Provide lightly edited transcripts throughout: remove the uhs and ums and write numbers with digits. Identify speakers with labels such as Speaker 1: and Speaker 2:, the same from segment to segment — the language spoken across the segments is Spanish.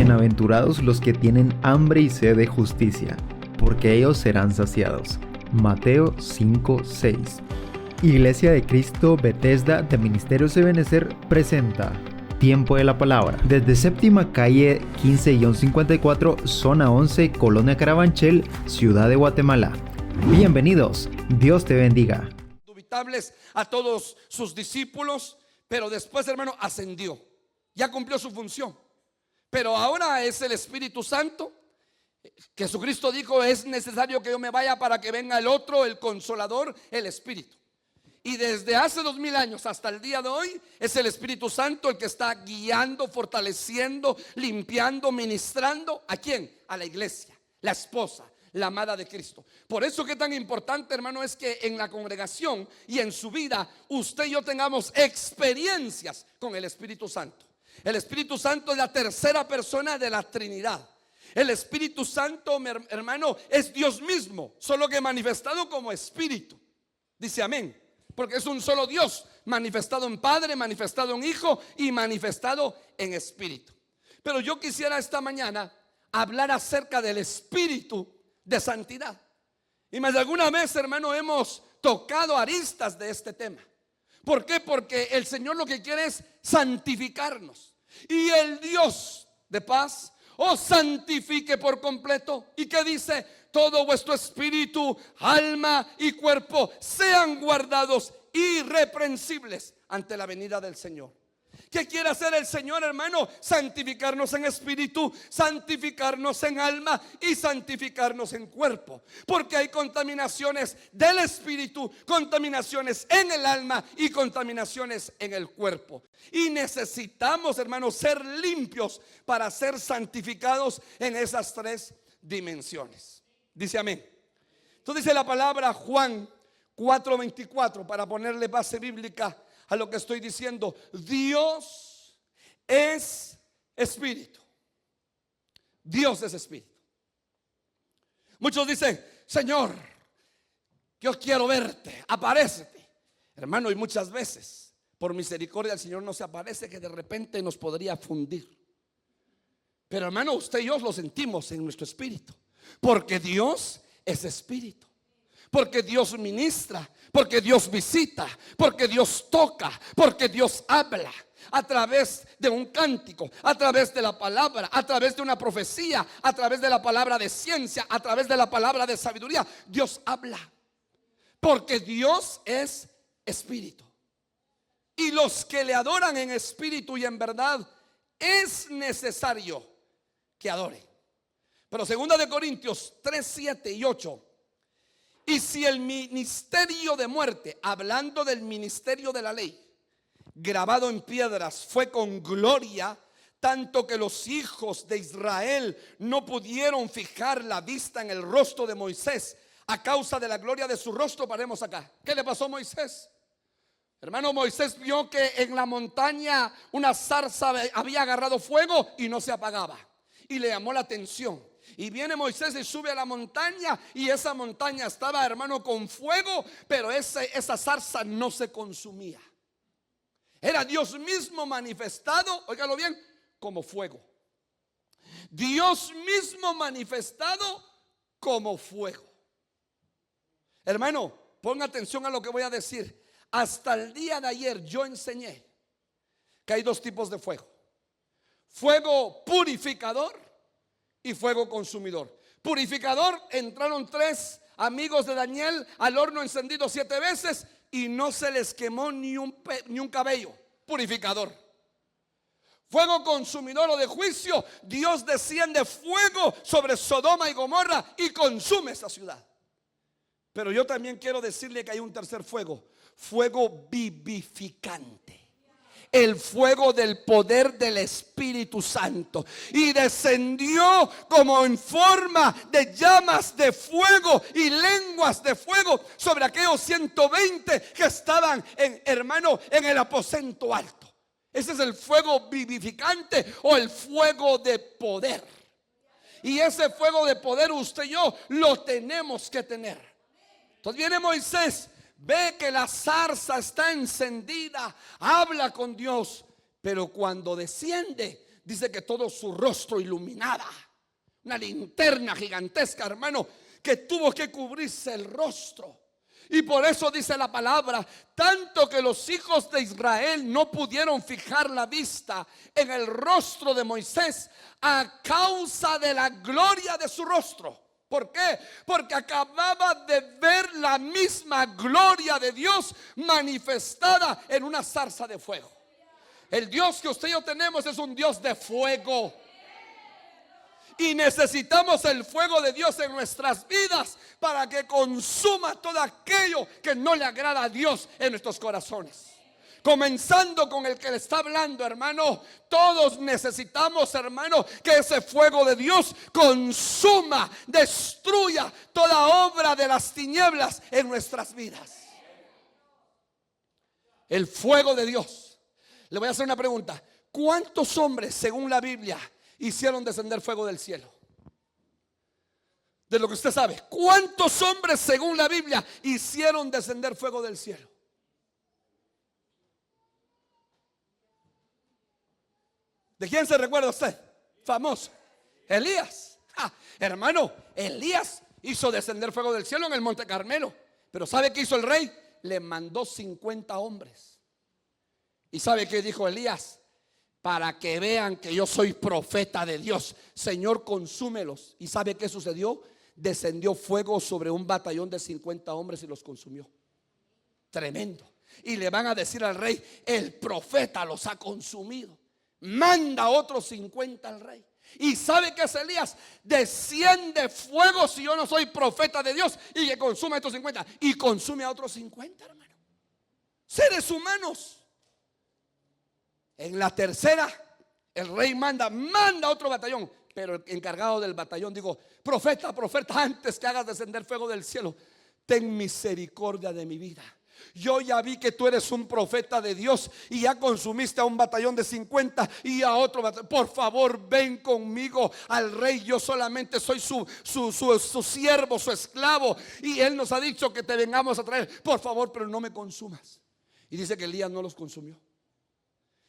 Speaker 1: Bienaventurados los que tienen hambre y sed de justicia, porque ellos serán saciados. Mateo 5:6. Iglesia de Cristo Bethesda de Ministerios Ebenezer presenta Tiempo de la Palabra. Desde Séptima Calle 15-54, Zona 11, Colonia Carabanchel, Ciudad de Guatemala. Bienvenidos, Dios te bendiga.
Speaker 2: Dubitables a todos sus discípulos, pero después, hermano, ascendió. Ya cumplió su función. Pero ahora es el Espíritu Santo. Jesucristo dijo: es necesario que yo me vaya para que venga el otro, el Consolador, el Espíritu. Y desde hace 2000 años hasta el día de hoy es el Espíritu Santo el que está guiando, fortaleciendo, limpiando, ministrando. ¿A quién? A la iglesia, la esposa, la amada de Cristo. Por eso que tan importante, hermano, es que en la congregación y en su vida usted y yo tengamos experiencias con el Espíritu Santo. El Espíritu Santo es la tercera persona de la Trinidad. El Espíritu Santo, hermano, es Dios mismo, solo que manifestado como Espíritu. Dice amén. Porque es un solo Dios, manifestado en Padre, manifestado en Hijo y manifestado en Espíritu. Pero yo quisiera esta mañana hablar acerca del Espíritu de santidad. Y más de alguna vez, hermano, hemos tocado aristas de este tema. ¿Por qué? Porque el Señor lo que quiere es santificarnos. Y el Dios de paz os santifique por completo. ¿Y qué dice? Todo vuestro espíritu, alma y cuerpo sean guardados irreprensibles ante la venida del Señor. ¿Qué quiere hacer el Señor, hermano? Santificarnos en espíritu, santificarnos en alma y santificarnos en cuerpo. Porque hay contaminaciones del espíritu, contaminaciones en el alma y contaminaciones en el cuerpo. Y necesitamos, hermanos, ser limpios para ser santificados en esas tres dimensiones. Dice amén. Entonces dice la palabra Juan 4:24, para ponerle base bíblica a lo que estoy diciendo. Dios es espíritu. Dios es espíritu. Muchos dicen: Señor, yo quiero verte, aparécete. Hermano, y muchas veces por misericordia el Señor no se aparece, que de repente nos podría fundir. Pero hermano, usted y yo lo sentimos en nuestro espíritu, porque Dios es espíritu. Porque Dios ministra, porque Dios visita, porque Dios toca, porque Dios habla a través de un cántico, a través de la palabra, a través de una profecía, a través de la palabra de ciencia, a través de la palabra de sabiduría. Dios habla, porque Dios es espíritu. Y los que le adoran en espíritu y en verdad, es necesario que adoren. Pero 2 de Corintios 3:7-8. Y si el ministerio de muerte, hablando del ministerio de la ley, grabado en piedras, fue con gloria, tanto que los hijos de Israel no pudieron fijar la vista en el rostro de Moisés a causa de la gloria de su rostro. Paremos acá. ¿Qué le pasó a Moisés? Hermano, Moisés vio que en la montaña una zarza había agarrado fuego y no se apagaba, y le llamó la atención. Y viene Moisés y sube a la montaña, y esa montaña estaba, hermano, con fuego, pero esa zarza no se consumía. Era Dios mismo manifestado, óigalo bien, como fuego. Dios mismo manifestado como fuego. Hermano, ponga atención a lo que voy a decir. Hasta el día de ayer yo enseñé que hay dos tipos de fuego: fuego purificador y fuego consumidor. Purificador, entraron 3 amigos de Daniel al horno encendido 7 veces y no se les quemó ni un cabello. Purificador. Fuego consumidor o de juicio: Dios desciende fuego sobre Sodoma y Gomorra y consume esa ciudad. Pero yo también quiero decirle que hay un tercer fuego: fuego vivificante. El fuego del poder del Espíritu Santo, y descendió como en forma de llamas de fuego y lenguas de fuego sobre aquellos 120 que estaban hermano, en el aposento alto. Ese es el fuego vivificante o el fuego de poder. Y ese fuego de poder usted y yo lo tenemos que tener. Entonces viene Moisés, ve que la zarza está encendida, habla con Dios, pero cuando desciende, dice que todo su rostro iluminaba. Una linterna gigantesca, hermano, que tuvo que cubrirse el rostro. Y por eso dice la palabra, tanto que los hijos de Israel no pudieron fijar la vista en el rostro de Moisés a causa de la gloria de su rostro. ¿Por qué? Porque acababa de ver la misma gloria de Dios manifestada en una zarza de fuego. El Dios que usted y yo tenemos es un Dios de fuego. Y necesitamos el fuego de Dios en nuestras vidas para que consuma todo aquello que no le agrada a Dios en nuestros corazones. Comenzando con el que le está hablando, hermano. Todos necesitamos, hermano, que ese fuego de Dios consuma, destruya toda obra de las tinieblas en nuestras vidas. El fuego de Dios. Le voy a hacer una pregunta. ¿Cuántos hombres, según la Biblia, hicieron descender fuego del cielo? De lo que usted sabe, ¿cuántos hombres, según la Biblia, hicieron descender fuego del cielo? ¿De quién se recuerda usted? Famoso. Elías. Hermano, Elías hizo descender fuego del cielo en el Monte Carmelo. Pero ¿sabe qué hizo el rey? Le mandó 50 hombres. ¿Y sabe qué dijo Elías? Para que vean que yo soy profeta de Dios, Señor, consúmelos. ¿Y sabe qué sucedió? Descendió fuego sobre un batallón de 50 hombres y los consumió. Tremendo. Y le van a decir al rey, el profeta los ha consumido. Manda otros 50 al rey. ¿Y sabe qué es Elías? Desciende fuego si yo no soy profeta de Dios, y que consume a estos 50. Y consume a otros 50, hermano. Seres humanos. En la tercera, el rey manda otro batallón. Pero el encargado del batallón dijo, profeta, antes que hagas descender fuego del cielo, ten misericordia de mi vida. Yo ya vi que tú eres un profeta de Dios y ya consumiste a un batallón de 50 y a otro batallón. Por favor, ven conmigo al rey. Yo solamente soy su siervo, su esclavo, y él nos ha dicho que te vengamos a traer. Por favor, pero no me consumas. Y dice que Elías no los consumió.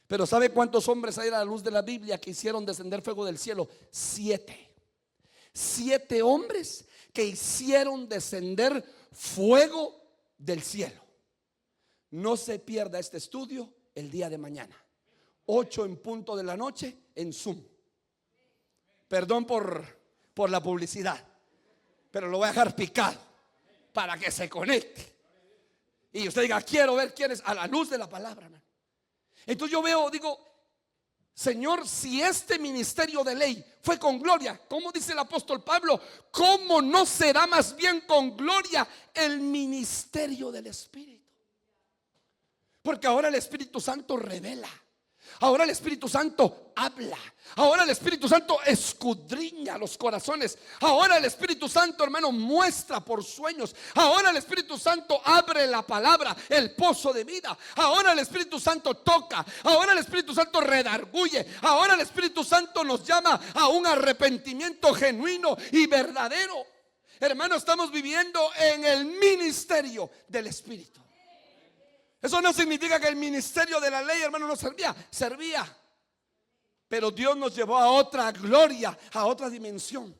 Speaker 2: Pero ¿sabe cuántos hombres hay a la luz de la Biblia que hicieron descender fuego del cielo? 7. 7 hombres que hicieron descender fuego del cielo. No se pierda este estudio el día de mañana, 8 en punto de la noche en Zoom. Perdón por la publicidad, pero lo voy a dejar picado para que se conecte y usted diga, quiero ver quién es, a la luz de la palabra, hermano. Entonces yo veo, digo, Señor, si este ministerio de ley fue con gloria, como dice el apóstol Pablo, ¿cómo no será más bien con gloria el ministerio del Espíritu? Porque ahora el Espíritu Santo revela. Ahora el Espíritu Santo habla. Ahora el Espíritu Santo escudriña los corazones. Ahora el Espíritu Santo, hermano, muestra por sueños. Ahora el Espíritu Santo abre la palabra, el pozo de vida. Ahora el Espíritu Santo toca. Ahora el Espíritu Santo redarguye. Ahora el Espíritu Santo nos llama a un arrepentimiento genuino y verdadero. Hermano, estamos viviendo en el ministerio del Espíritu. Eso no significa que el ministerio de la ley, hermano, no servía. Pero Dios nos llevó a otra gloria, a otra dimensión.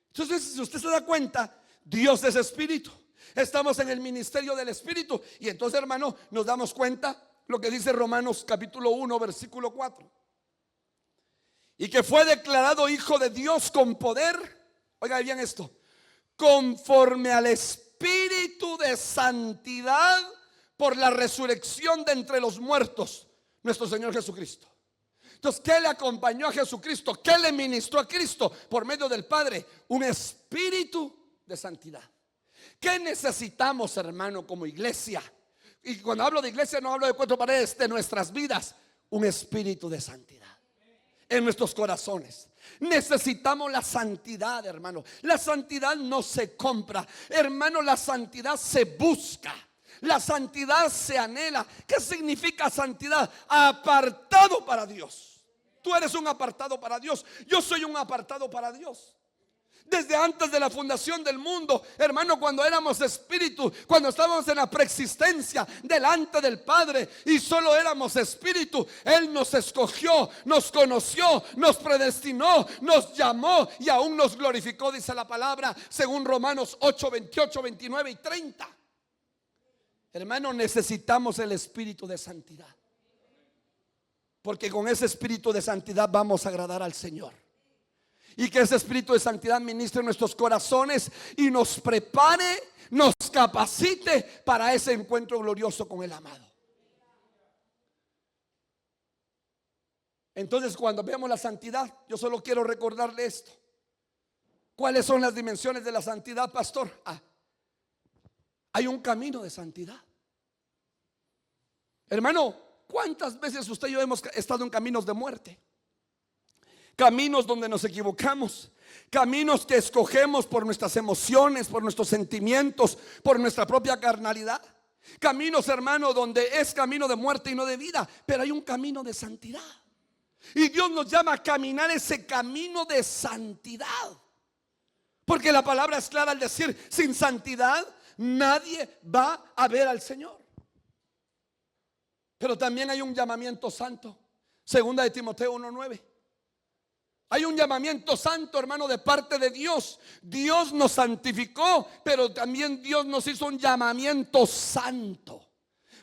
Speaker 2: Entonces, si usted se da cuenta, Dios es Espíritu. Estamos en el ministerio del Espíritu. Y entonces, hermano, nos damos cuenta lo que dice Romanos capítulo 1, versículo 4. Y que fue declarado hijo de Dios con poder. Oiga bien esto. Conforme al Espíritu de santidad, por la resurrección de entre los muertos, nuestro Señor Jesucristo. Entonces, ¿qué le acompañó a Jesucristo? ¿Qué le ministró a Cristo por medio del Padre? Un espíritu de santidad. ¿Qué necesitamos, hermano, como iglesia? Y cuando hablo de iglesia no hablo de 4 paredes, de nuestras vidas. Un espíritu de santidad en nuestros corazones. Necesitamos la santidad, hermano. La santidad no se compra, hermano, la santidad se busca. La santidad se anhela. ¿Qué significa santidad? Apartado para Dios. Tú eres un apartado para Dios. Yo soy un apartado para Dios. Desde antes de la fundación del mundo, hermano, cuando éramos espíritu, cuando estábamos en la preexistencia delante del Padre y solo éramos espíritu, Él nos escogió, nos conoció, nos predestinó, nos llamó y aún nos glorificó, dice la palabra, según Romanos 8, 28, 29 y 30. Hermano, necesitamos el espíritu de santidad, porque con ese espíritu de santidad vamos a agradar al Señor. Y que ese espíritu de santidad ministre en nuestros corazones y nos prepare, nos capacite para ese encuentro glorioso con el amado. Entonces, cuando veamos la santidad, yo solo quiero recordarle esto. ¿Cuáles son las dimensiones de la santidad, pastor? Hay un camino de santidad. Hermano, ¿cuántas veces usted y yo hemos estado en caminos de muerte? Caminos donde nos equivocamos, caminos que escogemos por nuestras emociones, por nuestros sentimientos, por nuestra propia carnalidad. Caminos, hermano, donde es camino de muerte y no de vida, pero hay un camino de santidad. Y Dios nos llama a caminar ese camino de santidad, porque la palabra es clara al decir: sin santidad nadie va a ver al Señor. Pero también hay un llamamiento santo. Segunda de Timoteo 1:9. Hay un llamamiento santo, hermano, de parte de Dios. Dios nos santificó, pero también Dios nos hizo un llamamiento santo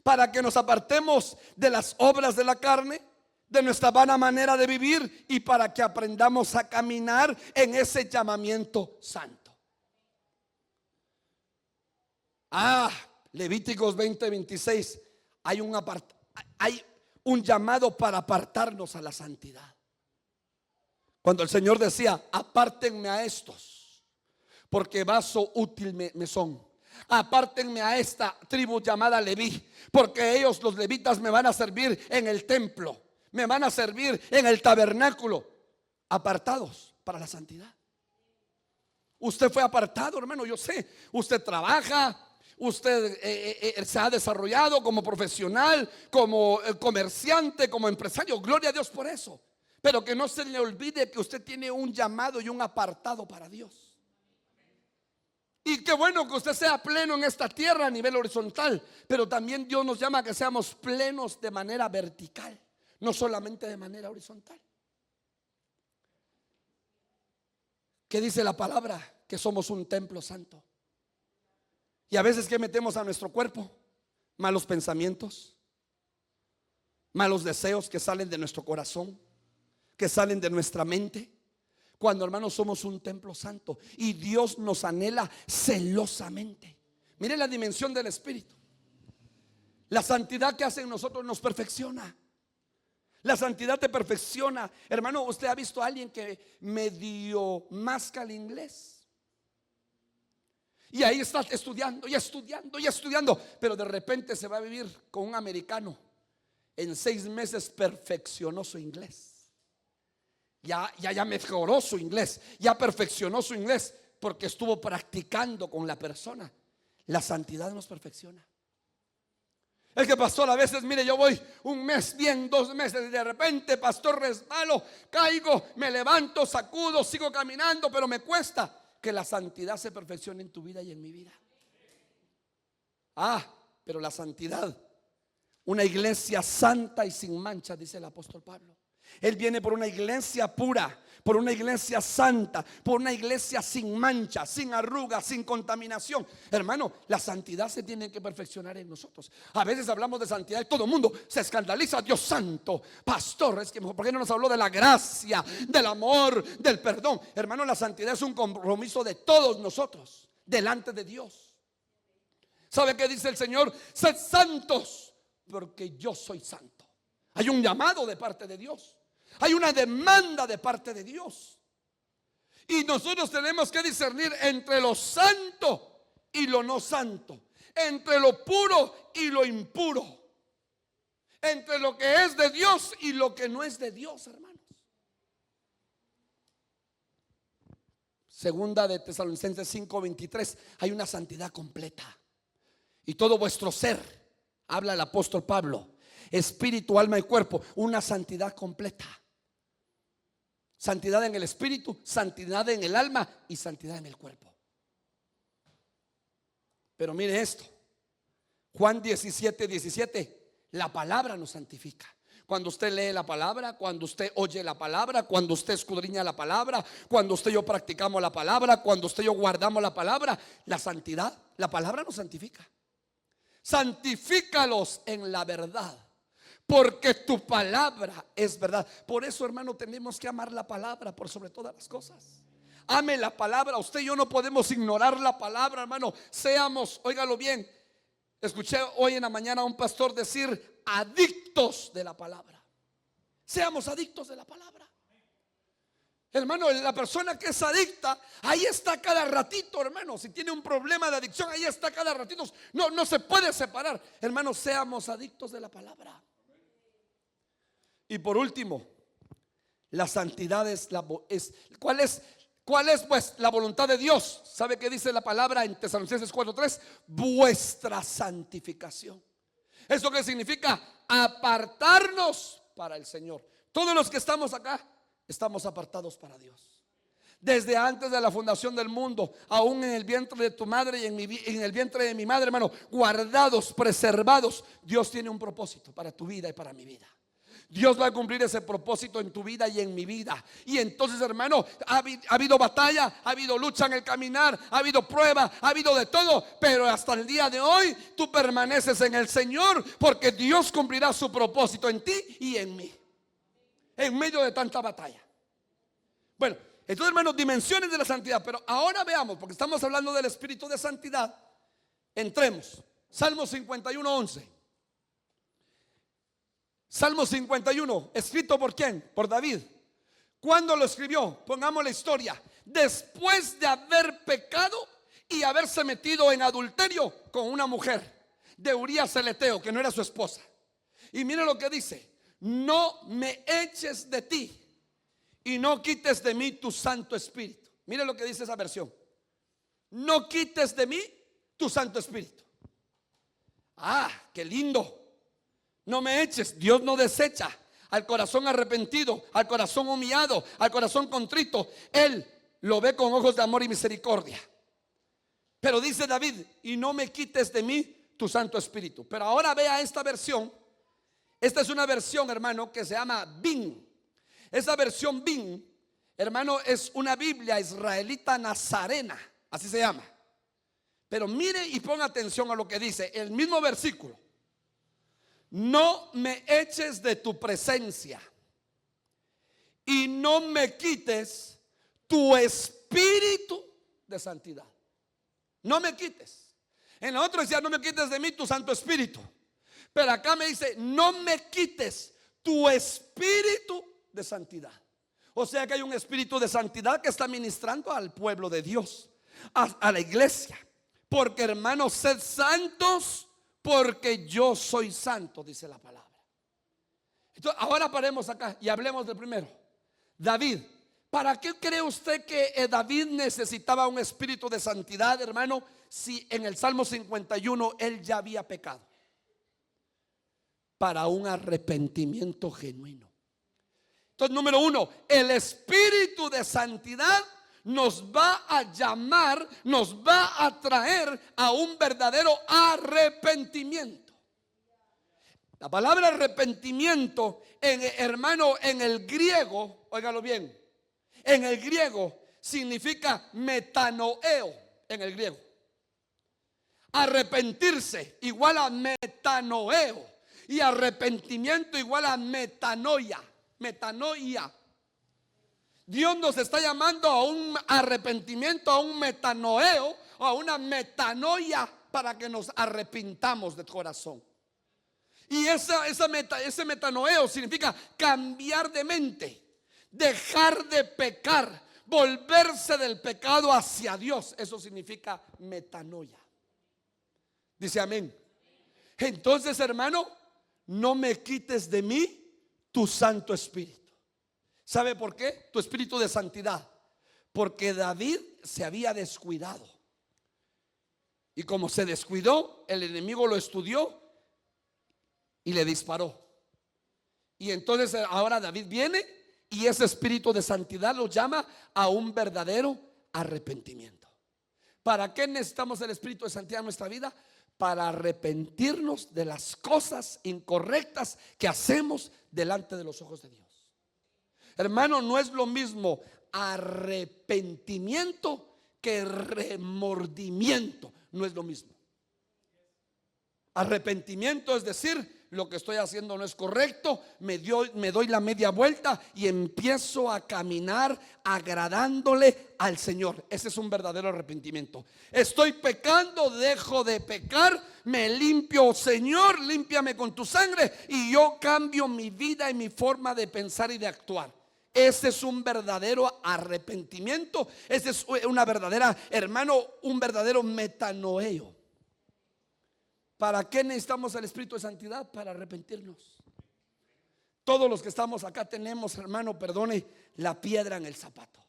Speaker 2: para que nos apartemos de las obras de la carne, de nuestra vana manera de vivir, y para que aprendamos a caminar en ese llamamiento santo. Levíticos 20:26. Hay un llamado para apartarnos a la santidad. Cuando el Señor decía: apártenme a estos, porque vaso útil me son. Apártenme a esta tribu llamada Leví, porque ellos, los levitas, me van a servir en el templo, me van a servir en el tabernáculo. Apartados para la santidad. Usted fue apartado, hermano, yo sé. Usted trabaja, usted se ha desarrollado como profesional, como comerciante, como empresario. Gloria a Dios por eso. Pero que no se le olvide que usted tiene un llamado y un apartado para Dios. Y qué bueno que usted sea pleno en esta tierra a nivel horizontal, pero también Dios nos llama a que seamos plenos de manera vertical, no solamente de manera horizontal. ¿Qué dice la palabra? Que somos un templo santo. Y a veces, ¿qué metemos a nuestro cuerpo? Malos pensamientos, malos deseos que salen de nuestro corazón, que salen de nuestra mente. Cuando, hermanos, somos un templo santo y Dios nos anhela celosamente. Mire la dimensión del Espíritu. La santidad que hace en nosotros nos perfecciona. La santidad te perfecciona. Hermano, ¿usted ha visto a alguien que medio masca el inglés? Y ahí está estudiando y estudiando y estudiando, pero de repente se va a vivir con un americano. En 6 meses perfeccionó su inglés. Ya mejoró su inglés, ya perfeccionó su inglés, porque estuvo practicando con la persona. La santidad nos perfecciona. Es que, pastor, a veces, mire, yo voy un mes bien, 2 meses, y de repente, pastor, resbalo, caigo, me levanto, sacudo, sigo caminando, pero me cuesta. Que la santidad se perfeccione en tu vida y en mi vida. Pero la santidad, una iglesia santa y sin mancha, dice el apóstol Pablo. Él viene por una iglesia pura, por una iglesia santa, por una iglesia sin mancha, sin arrugas, sin contaminación. Hermano, la santidad se tiene que perfeccionar en nosotros. A veces hablamos de santidad y todo el mundo se escandaliza. Dios santo, pastor, es que ¿por qué no nos habló de la gracia, del amor, del perdón? Hermano, la santidad es un compromiso de todos nosotros delante de Dios. ¿Sabe qué dice el Señor? Sed santos, porque yo soy santo. Hay un llamado de parte de Dios. Hay una demanda de parte de Dios. Y nosotros tenemos que discernir entre lo santo y lo no santo, entre lo puro y lo impuro, entre lo que es de Dios y lo que no es de Dios, hermanos. Segunda de Tesalonicenses 5:23. Hay una santidad completa. Y todo vuestro ser, habla el apóstol Pablo, espíritu, alma y cuerpo, una santidad completa. Santidad en el espíritu, santidad en el alma y santidad en el cuerpo. Pero mire esto, Juan 17:17, la palabra nos santifica. Cuando usted lee la palabra, cuando usted oye la palabra, cuando usted escudriña la palabra, cuando usted y yo practicamos la palabra, cuando usted y yo guardamos la palabra, la santidad, la palabra nos santifica. Santifícalos en la verdad, porque tu palabra es verdad. Por eso, hermano, tenemos que amar la palabra por sobre todas las cosas. Ame la palabra. Usted y yo no podemos ignorar la palabra, hermano. Seamos, óigalo bien, escuché hoy en la mañana a un pastor decir: adictos de la palabra. Seamos adictos de la palabra. Hermano, la persona que es adicta, ahí está cada ratito, hermano. Si tiene un problema de adicción, ahí está cada ratito. No se puede separar. Hermano, seamos adictos de la palabra. Y por último, la santidad ¿cuál es pues la voluntad de Dios? ¿Sabe qué dice la palabra en Tesalonicenses 4:3? Vuestra santificación. ¿Eso qué significa? Apartarnos para el Señor. Todos los que estamos acá estamos apartados para Dios. Desde antes de la fundación del mundo, aún en el vientre de tu madre y en el vientre de mi madre, hermano, guardados, preservados. Dios tiene un propósito para tu vida y para mi vida. Dios va a cumplir ese propósito en tu vida y en mi vida. Y entonces, hermano, ha habido batalla, ha habido lucha en el caminar, ha habido prueba, ha habido de todo. Pero hasta el día de hoy tú permaneces en el Señor, porque Dios cumplirá su propósito en ti y en mí, en medio de tanta batalla. Bueno, entonces, hermanos, dimensiones de la santidad. Pero ahora veamos, porque estamos hablando del espíritu de santidad. Entremos. Salmo 51:11. Salmo 51, escrito ¿por quién? Por David. ¿Cuándo lo escribió? Pongamos la historia. Después de haber pecado y haberse metido en adulterio con una mujer de Urías el Eteo, que no era su esposa. Y mire lo que dice: no me eches de ti y no quites de mí tu Santo Espíritu. Mire lo que dice esa versión: no quites de mí tu Santo Espíritu. Ah, qué lindo. No me eches. Dios no desecha al corazón arrepentido, al corazón humillado, al corazón contrito. Él lo ve con ojos de amor y misericordia. Pero dice David: y no me quites de mí tu Santo Espíritu. Pero ahora vea esta versión. Esta es una versión, hermano, que se llama BIN. Esa versión BIN, hermano, es una Biblia israelita nazarena, así se llama. Pero mire y ponga atención a lo que dice el mismo versículo: no me eches de tu presencia y no me quites tu espíritu de santidad. No me quites. En la otra decía: no me quites de mí tu Santo Espíritu. Pero acá me dice: no me quites tu espíritu de santidad. O sea que hay un espíritu de santidad que está ministrando al pueblo de Dios, a la iglesia. Porque, hermanos, sed santos, porque yo soy santo, dice la palabra. Entonces, ahora paremos acá y hablemos del primero, David. ¿Para qué cree usted que David necesitaba un espíritu de santidad, hermano, si en el Salmo 51 él ya había pecado? Para un arrepentimiento genuino. Entonces, número uno, el espíritu de santidad nos va a llamar, nos va a traer a un verdadero arrepentimiento. La palabra arrepentimiento, hermano, en el griego, óigalo bien, en el griego significa metanoeo. En el griego, arrepentirse igual a metanoeo, y arrepentimiento igual a metanoia. Metanoia. Dios nos está llamando a un arrepentimiento, a un metanoeo, a una metanoia, para que nos arrepintamos de corazón. Y ese metanoeo significa cambiar de mente, dejar de pecar, volverse del pecado hacia Dios. Eso significa metanoia. Dice amén. Entonces, hermano, no me quites de mí tu Santo Espíritu. ¿Sabe por qué? Tu espíritu de santidad. Porque David se había descuidado. Y como se descuidó, el enemigo lo estudió y le disparó. Y entonces ahora David viene Y ese espíritu de santidad lo llama a un verdadero arrepentimiento. ¿Para qué necesitamos el espíritu de santidad en nuestra vida? Para arrepentirnos de las cosas incorrectas que hacemos delante de los ojos de Dios. Hermano, no es lo mismo arrepentimiento que remordimiento. No es lo mismo. Arrepentimiento es decir, lo que estoy haciendo no es correcto, me doy la media vuelta y empiezo a caminar agradándole al Señor. Ese es un verdadero arrepentimiento. Estoy pecando, dejo de pecar, me limpio, Señor, límpiame con tu sangre, y yo cambio mi vida y mi forma de pensar y de actuar. Ese es un verdadero arrepentimiento. Ese es una verdadera, hermano, un verdadero metanoeo. ¿Para qué necesitamos el espíritu de santidad? Para arrepentirnos. Todos los que estamos acá tenemos, hermano, perdone, la piedra en el zapato.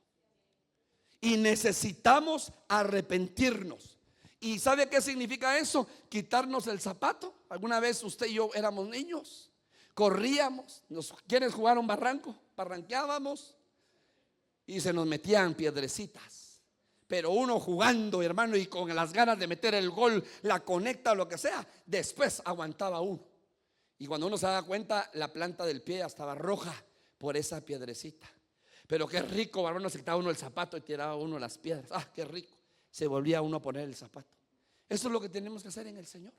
Speaker 2: Y necesitamos arrepentirnos. ¿Y sabe qué significa eso? Quitarnos el zapato. Alguna vez usted y yo éramos niños, corríamos, ¿quieren jugar a un barranco? Barranqueábamos y se nos metían piedrecitas. Pero uno jugando, hermano, y con las ganas de meter el gol, la conecta o lo que sea, después aguantaba uno. Y cuando uno se daba cuenta, la planta del pie ya estaba roja por esa piedrecita. Pero qué rico, hermano, se quitaba uno el zapato y tiraba uno las piedras. Ah, qué rico. Se volvía uno a poner el zapato. Eso es lo que tenemos que hacer en el Señor.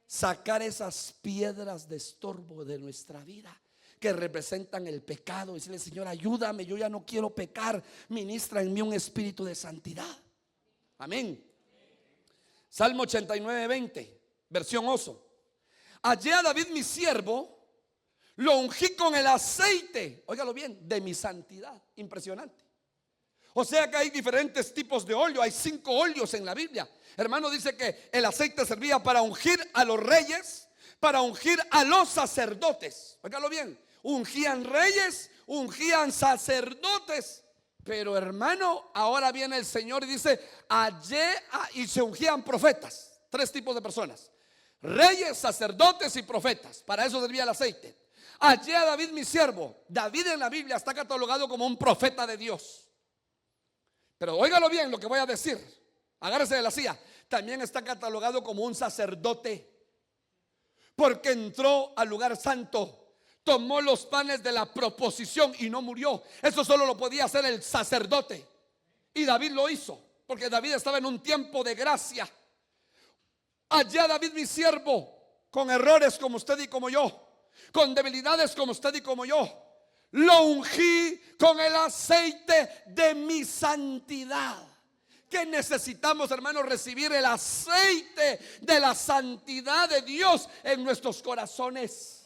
Speaker 2: Sacar esas piedras de estorbo de nuestra vida que representan el pecado. Decirle: Señor, ayúdame, yo ya no quiero pecar. Ministra en mí un espíritu de santidad. Amén. Salmo 89:20, versión Oso. Hallé a David mi siervo, lo ungí con el aceite, óigalo bien, de mi santidad. Impresionante. O sea que hay diferentes tipos de óleo. Hay 5 óleos en la Biblia. Hermano, dice que el aceite servía para ungir a los reyes, para ungir a los sacerdotes. Óigalo bien. Ungían reyes, ungían sacerdotes. Pero hermano, ahora viene el Señor y dice: y se ungían profetas. 3 tipos de personas: reyes, sacerdotes y profetas. Para eso servía el aceite. Hallé a David mi siervo. David en la Biblia está catalogado como un profeta de Dios. Pero óigalo bien lo que voy a decir, agárrese de la silla. También está catalogado como un sacerdote, porque entró al lugar santo, tomó los panes de la proposición y no murió. Eso solo lo podía hacer el sacerdote, y David lo hizo, porque David estaba en un tiempo de gracia. Allá David mi siervo, con errores como usted y como yo, con debilidades como usted y como yo, lo ungí con el aceite de mi santidad. ¿Qué necesitamos, hermanos? Recibir el aceite de la santidad de Dios en nuestros corazones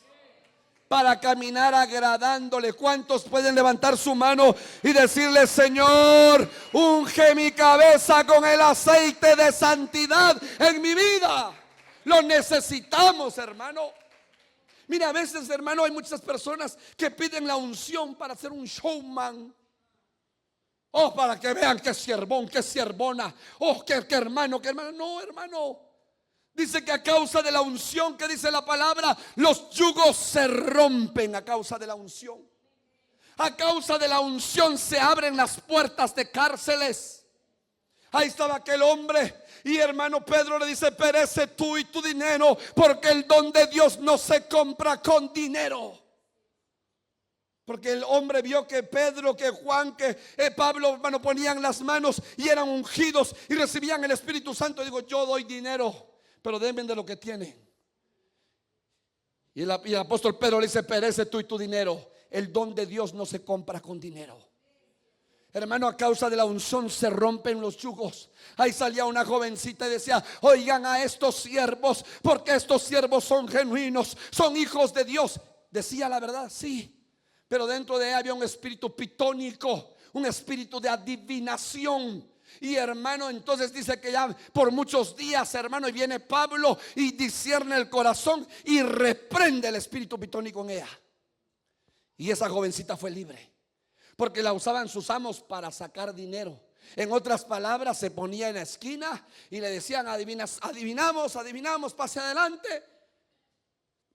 Speaker 2: para caminar agradándole. ¿Cuántos pueden levantar su mano y decirle: Señor, unge mi cabeza con el aceite de santidad en mi vida? Lo necesitamos, hermano. Mira, a veces, hermano, hay muchas personas que piden la unción para ser un showman. Oh, para que vean qué siervón, qué siervona. Oh, qué hermano, qué hermano. No, hermano. Dice que a causa de la unción, que dice la palabra, los yugos se rompen a causa de la unción. A causa de la unción se abren las puertas de cárceles. Ahí estaba aquel hombre, y hermano Pedro le dice: perece tú y tu dinero, porque el don de Dios no se compra con dinero. Porque el hombre vio que Pedro, que Juan, que Pablo, hermano, ponían las manos y eran ungidos y recibían el Espíritu Santo. Digo: yo doy dinero, pero denme de lo que tienen. Y el apóstol Pedro le dice: perece tú y tu dinero. El don de Dios no se compra con dinero. Hermano, a causa de la unción se rompen los yugos. Ahí salía una jovencita y decía: oigan a estos siervos, porque estos siervos son genuinos, son hijos de Dios. Decía la verdad, sí, pero dentro de ella había un espíritu pitónico, un espíritu de adivinación. Y hermano, entonces dice que ya por muchos días, hermano, y viene Pablo y discierne el corazón y reprende el espíritu pitónico en ella. Y esa jovencita fue libre, porque la usaban sus amos para sacar dinero. En otras palabras, se ponía en la esquina y le decían: adivinamos, pase adelante.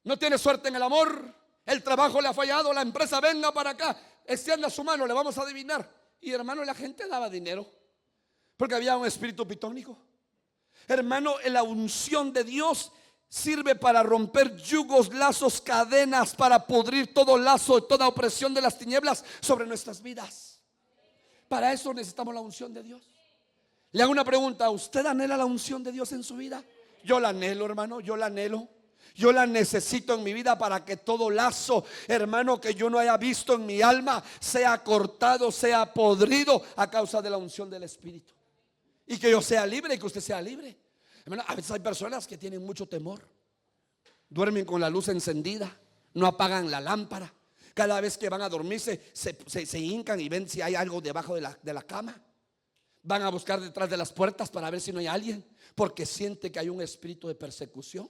Speaker 2: No tiene suerte en el amor, el trabajo le ha fallado, la empresa, venga para acá. extienda su mano, le vamos a adivinar. Y hermano, la gente daba dinero porque había un espíritu pitónico. Hermano, la unción de Dios sirve para romper yugos, lazos, cadenas, para pudrir todo lazo, toda opresión de las tinieblas sobre nuestras vidas. Para eso necesitamos la unción de Dios. Le hago una pregunta: ¿usted anhela la unción de Dios en su vida? Yo la anhelo, hermano, yo la anhelo. Yo la necesito en mi vida para que todo lazo, hermano, que yo no haya visto en mi alma sea cortado, sea podrido a causa de la unción del Espíritu. Y que yo sea libre y que usted sea libre. Hermano, a veces hay personas que tienen mucho temor. Duermen con la luz encendida, no apagan la lámpara. Cada vez que van a dormirse se hincan y ven si hay algo debajo de la cama. Van a buscar detrás de las puertas para ver si no hay alguien, porque siente que hay un espíritu de persecución.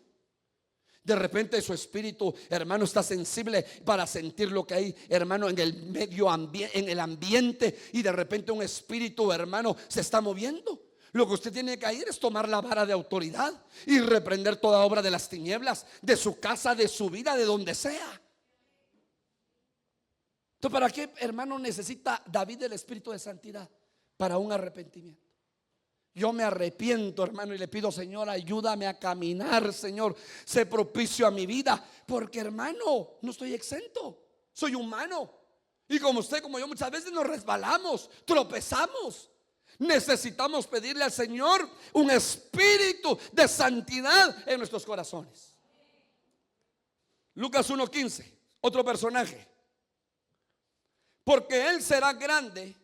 Speaker 2: De repente su espíritu, hermano, está sensible para sentir lo que hay, hermano, en el medio ambiente, en el ambiente. Y de repente un espíritu, hermano, se está moviendo. Lo que usted tiene que ir es tomar la vara de autoridad y reprender toda obra de las tinieblas, de su casa, de su vida, de donde sea. Entonces, ¿para qué, hermano, necesita David el espíritu de santidad? Para un arrepentimiento. Yo me arrepiento, hermano, y le pido: Señor, ayúdame a caminar, Señor, sé propicio a mi vida. Porque, hermano, no estoy exento, soy humano. Y como usted, como yo, muchas veces nos resbalamos, tropezamos. Necesitamos pedirle al Señor un espíritu de santidad en nuestros corazones. Lucas 1:15, otro personaje. Porque él será grande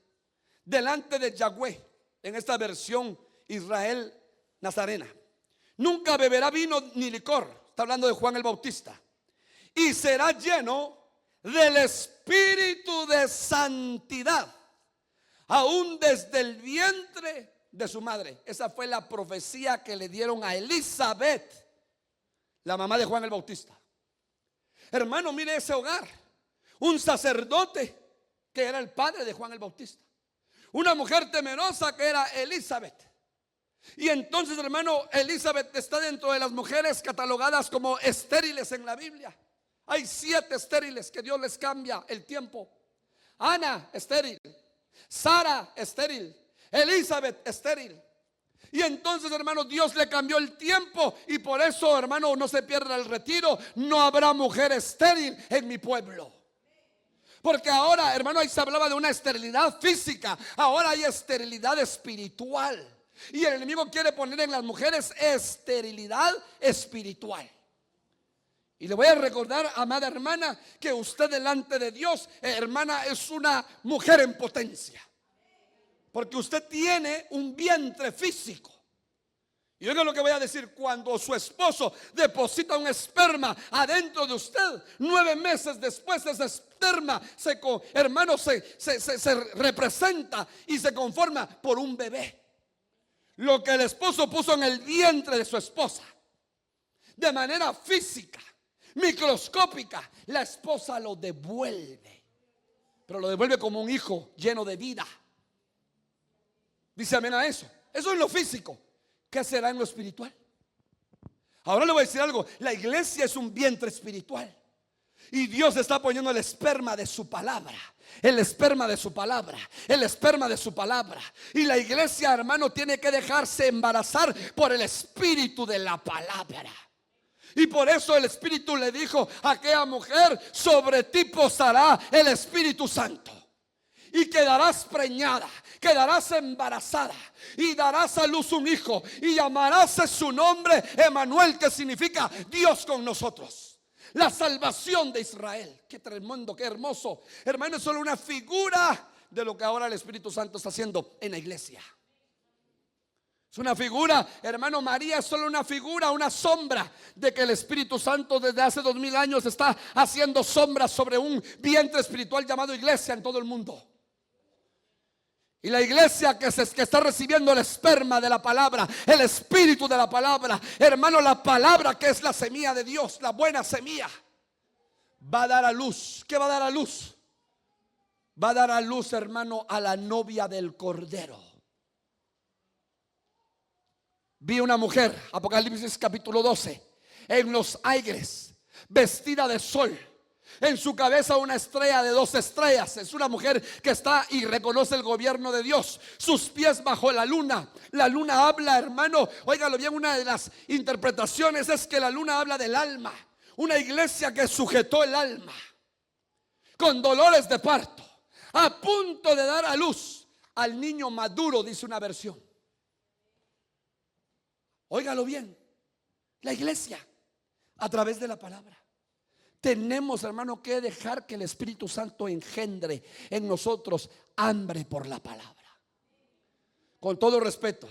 Speaker 2: delante de Yahweh. En esta versión Israel Nazarena. Nunca beberá vino ni licor. Está hablando de Juan el Bautista. Y será lleno del espíritu de santidad, aún desde el vientre de su madre. Esa fue la profecía que le dieron a Elizabeth, la mamá de Juan el Bautista. Hermano, mire ese hogar. Un sacerdote que era el padre de Juan el Bautista. Una mujer temerosa que era Elizabeth. Y entonces, hermano, Elizabeth está dentro de las mujeres catalogadas como estériles en la Biblia. Hay 7 estériles que Dios les cambia el tiempo. Ana, estéril. Sara, estéril. Elizabeth, estéril. Y entonces, hermano, Dios le cambió el tiempo. Y por eso, hermano, no se pierda el retiro. No habrá mujer estéril en mi pueblo. Porque ahora, hermano, ahí se hablaba de una esterilidad física. Ahora hay esterilidad espiritual. Y el enemigo quiere poner en las mujeres esterilidad espiritual. Y le voy a recordar, amada hermana, que usted delante de Dios, hermana, es una mujer en potencia. Porque usted tiene un vientre físico. Y oiga lo que voy a decir: cuando su esposo deposita un esperma adentro de usted, 9 meses después ese esperma se representa y se conforma por un bebé. Lo que el esposo puso en el vientre de su esposa, de manera física, microscópica, la esposa lo devuelve. Pero lo devuelve como un hijo lleno de vida. Dice amén a eso. Eso es lo físico. ¿Qué será en lo espiritual? Ahora le voy a decir algo: la iglesia es un vientre espiritual. Y Dios está poniendo el esperma de su palabra. El esperma de su palabra. El esperma de su palabra. Y la iglesia, hermano, tiene que dejarse embarazar por el espíritu de la palabra. Y por eso el Espíritu le dijo a aquella mujer: sobre ti posará el Espíritu Santo. Y quedarás preñada, quedarás embarazada y darás a luz un hijo y llamarás su nombre Emanuel, que significa Dios con nosotros. La salvación de Israel. Qué tremendo, qué hermoso. Hermano, es solo una figura de lo que ahora el Espíritu Santo está haciendo en la iglesia. Es una figura, hermano. María es solo una figura, una sombra de que el Espíritu Santo desde hace 2000 años está haciendo sombras sobre un vientre espiritual llamado iglesia en todo el mundo. Y la iglesia que está recibiendo el esperma de la palabra, el espíritu de la palabra, hermano, la palabra que es la semilla de Dios, la buena semilla, va a dar a luz. ¿Qué va a dar a luz? Va a dar a luz, hermano, a la novia del Cordero. Vi una mujer, Apocalipsis capítulo 12, en los aires, vestida de sol, En su cabeza una estrella de 2 estrellas. Es una mujer que está y reconoce el gobierno de Dios. Sus pies bajo la luna. La luna habla, hermano. Óigalo bien, una de las interpretaciones es que la luna habla del alma. Una iglesia que sujetó el alma, con dolores de parto, a punto de dar a luz al niño maduro, dice una versión. Óigalo bien, la iglesia, a través de la palabra. Tenemos, hermano, que dejar que el Espíritu Santo engendre en nosotros hambre por la palabra. Con todo respeto,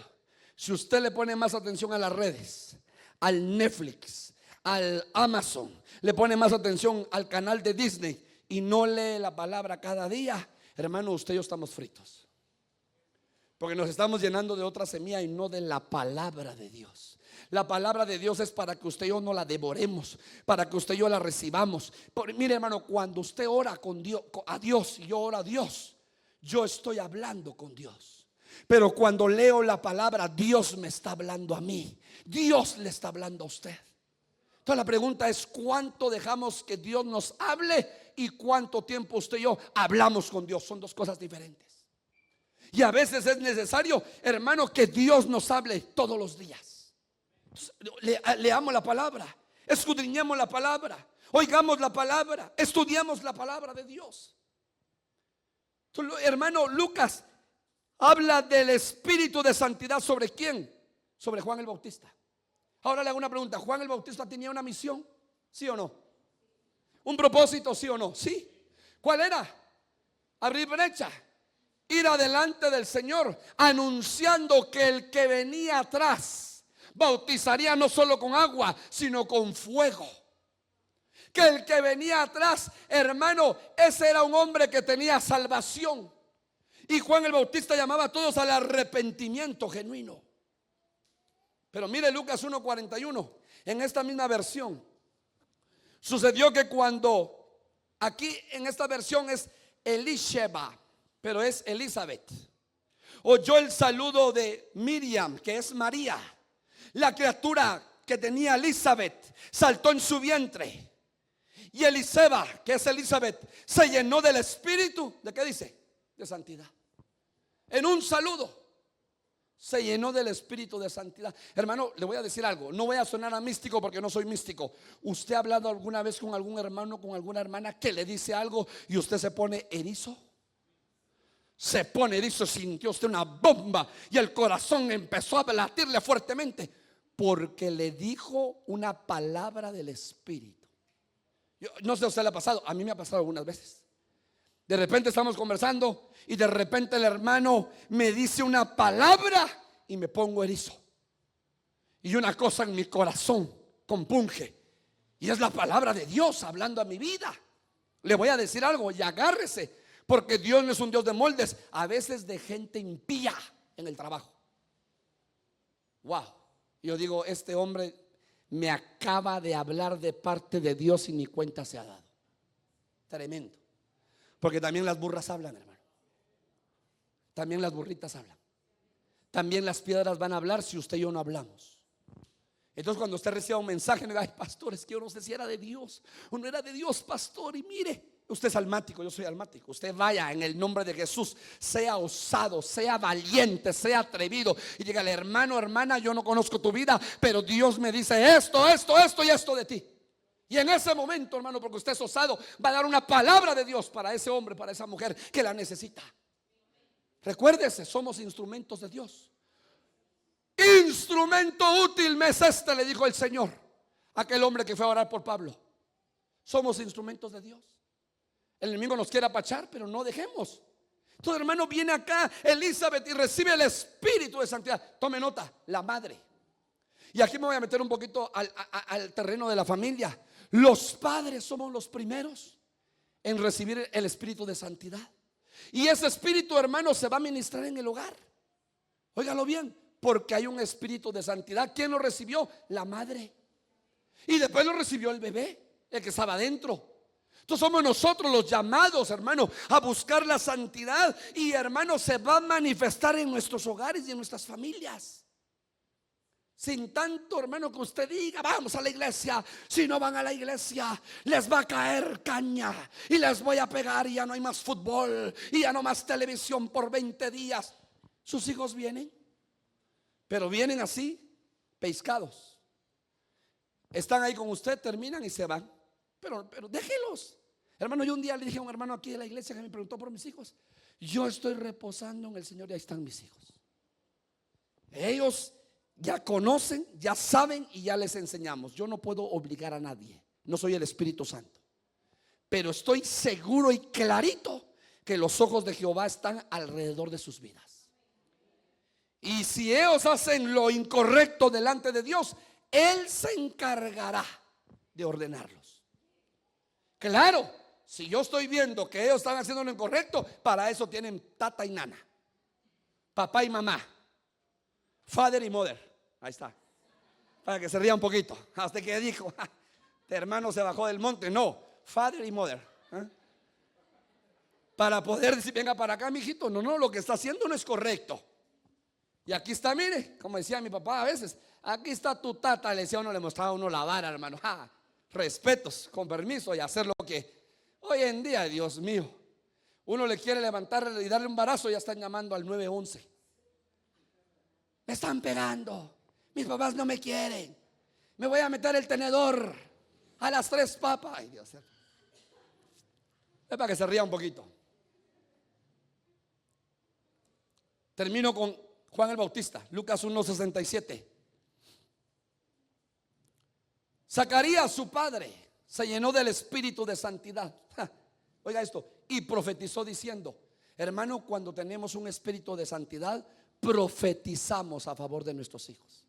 Speaker 2: si usted le pone más atención a las redes, al Netflix, al Amazon, le pone más atención al canal de Disney y no lee la palabra cada día, hermano, usted y yo estamos fritos. Porque nos estamos llenando de otra semilla y no de la palabra de Dios. La palabra de Dios es para que usted y yo no la devoremos, para que usted y yo la recibamos. Mire, hermano, cuando usted ora con Dios, a Dios, y yo oro a Dios, yo estoy hablando con Dios. Pero cuando leo la palabra, Dios me está hablando a mí. Dios le está hablando a usted. Entonces la pregunta es: ¿cuánto dejamos que Dios nos hable y cuánto tiempo usted y yo hablamos con Dios? Son 2 cosas diferentes. Y a veces es necesario, hermano, que Dios nos hable todos los días. Leamos la palabra, escudriñemos la palabra, oigamos la palabra, estudiamos la palabra de Dios. Entonces, hermano, Lucas habla del espíritu de santidad. ¿Sobre quién? Sobre Juan el Bautista. Ahora le hago una pregunta: ¿Juan el Bautista tenía una misión? ¿Sí o no? ¿Un propósito? ¿Sí o no? Sí. ¿Cuál era? Abrir brecha, ir adelante del Señor, anunciando que el que venía atrás bautizaría no solo con agua, sino con fuego. Que el que venía atrás, hermano, ese era un hombre que tenía salvación. Y Juan el Bautista llamaba a todos al arrepentimiento genuino. Pero mire Lucas 1:41, en esta misma versión, sucedió que cuando, aquí en esta versión es Elisheba, pero es Elizabeth, oyó el saludo de Miriam, que es María, la criatura que tenía Elizabeth saltó en su vientre. Y Eliseba, que es Elizabeth, se llenó del espíritu, ¿de qué dice? De santidad. En un saludo se llenó del espíritu de santidad. Hermano, le voy a decir algo. No voy a sonar a místico porque no soy místico. ¿Usted ha hablado alguna vez con algún hermano, con alguna hermana que le dice algo y usted se pone erizo? Se pone erizo, sintió usted una bomba y el corazón empezó a latirle fuertemente porque le dijo una palabra del espíritu. Yo, no sé si a usted le ha pasado, a mí me ha pasado algunas veces. De repente estamos conversando y de repente el hermano me dice una palabra y me pongo erizo. Y una cosa en mi corazón compunge. Y es la palabra de Dios hablando a mi vida. Le voy a decir algo y agárrese, porque Dios no es un Dios de moldes, a veces de gente impía en el trabajo. Wow. Yo digo, este hombre me acaba de hablar de parte de Dios y ni cuenta se ha dado. Tremendo. Porque también las burras hablan, hermano. También las burritas hablan. También las piedras van a hablar si usted y yo no hablamos. Entonces cuando usted reciba un mensaje, me diga: ay, pastor, es que yo no sé si era de Dios o no era de Dios, pastor. Y mire, usted es almático, yo soy almático. Usted vaya en el nombre de Jesús, sea osado, sea valiente, sea atrevido y dígale: hermano, hermana, yo no conozco tu vida, pero Dios me dice esto, esto, esto y esto de ti. Y en ese momento, hermano, porque usted es osado, va a dar una palabra de Dios para ese hombre, para esa mujer que la necesita. Recuérdese, somos instrumentos de Dios. Instrumento útil me es este, le dijo el Señor a aquel hombre que fue a orar por Pablo. Somos instrumentos de Dios. El enemigo nos quiere apachar, pero no dejemos. Entonces, hermano, viene acá Elizabeth y recibe el espíritu de santidad. Tome nota, la madre. Y aquí me voy a meter un poquito al terreno de la familia. Los padres somos los primeros en recibir el espíritu de santidad. Y ese espíritu, hermano, se va a ministrar en el hogar. Óigalo bien, porque hay un espíritu de santidad. ¿Quién lo recibió? La madre. Y después lo recibió el bebé, el que estaba adentro. Entonces somos nosotros los llamados, hermano, a buscar la santidad. Y, hermano, se va a manifestar en nuestros hogares y en nuestras familias. Sin tanto, hermano, que usted diga vamos a la iglesia. Si no van a la iglesia, les va a caer caña y les voy a pegar, y ya no hay más fútbol y ya no más televisión por 20 días. Sus hijos vienen, pero vienen así, pescados. Están ahí con usted, terminan y se van. Pero déjelos. Hermano, yo un día le dije a un hermano aquí de la iglesia que me preguntó por mis hijos: yo estoy reposando en el Señor y ahí están mis hijos. Ellos ya conocen, ya saben y ya les enseñamos. Yo no puedo obligar a nadie, no soy el Espíritu Santo, pero estoy seguro y clarito que los ojos de Jehová están alrededor de sus vidas. Y si ellos hacen lo incorrecto delante de Dios, Él se encargará de ordenarlos. Claro, si yo estoy viendo que ellos están haciendo lo incorrecto, para eso tienen tata y nana, papá y mamá, father y mother. Ahí está, para que se ría un poquito. Hasta que dijo: este hermano se bajó del monte. No, father y mother, ¿eh? Para poder decir: venga para acá, mijito. No, lo que está haciendo no es correcto. Y aquí está, mire, como decía mi papá a veces: aquí está tu tata. Le decía uno, le mostraba a uno la vara, hermano. Respetos, con permiso, y hacer lo que hoy en día, Dios mío, uno le quiere levantar y darle un barazo, ya están llamando al 911. Me están pegando, mis papás no me quieren, me voy a meter el tenedor a las 3 papas. Ay, Dios, es para que se ría un poquito. Termino con Juan el Bautista, Lucas 1:67. Zacarías, su padre, se llenó del espíritu de santidad. Oiga esto, y profetizó diciendo: hermano, cuando tenemos un espíritu de santidad, profetizamos a favor de nuestros hijos.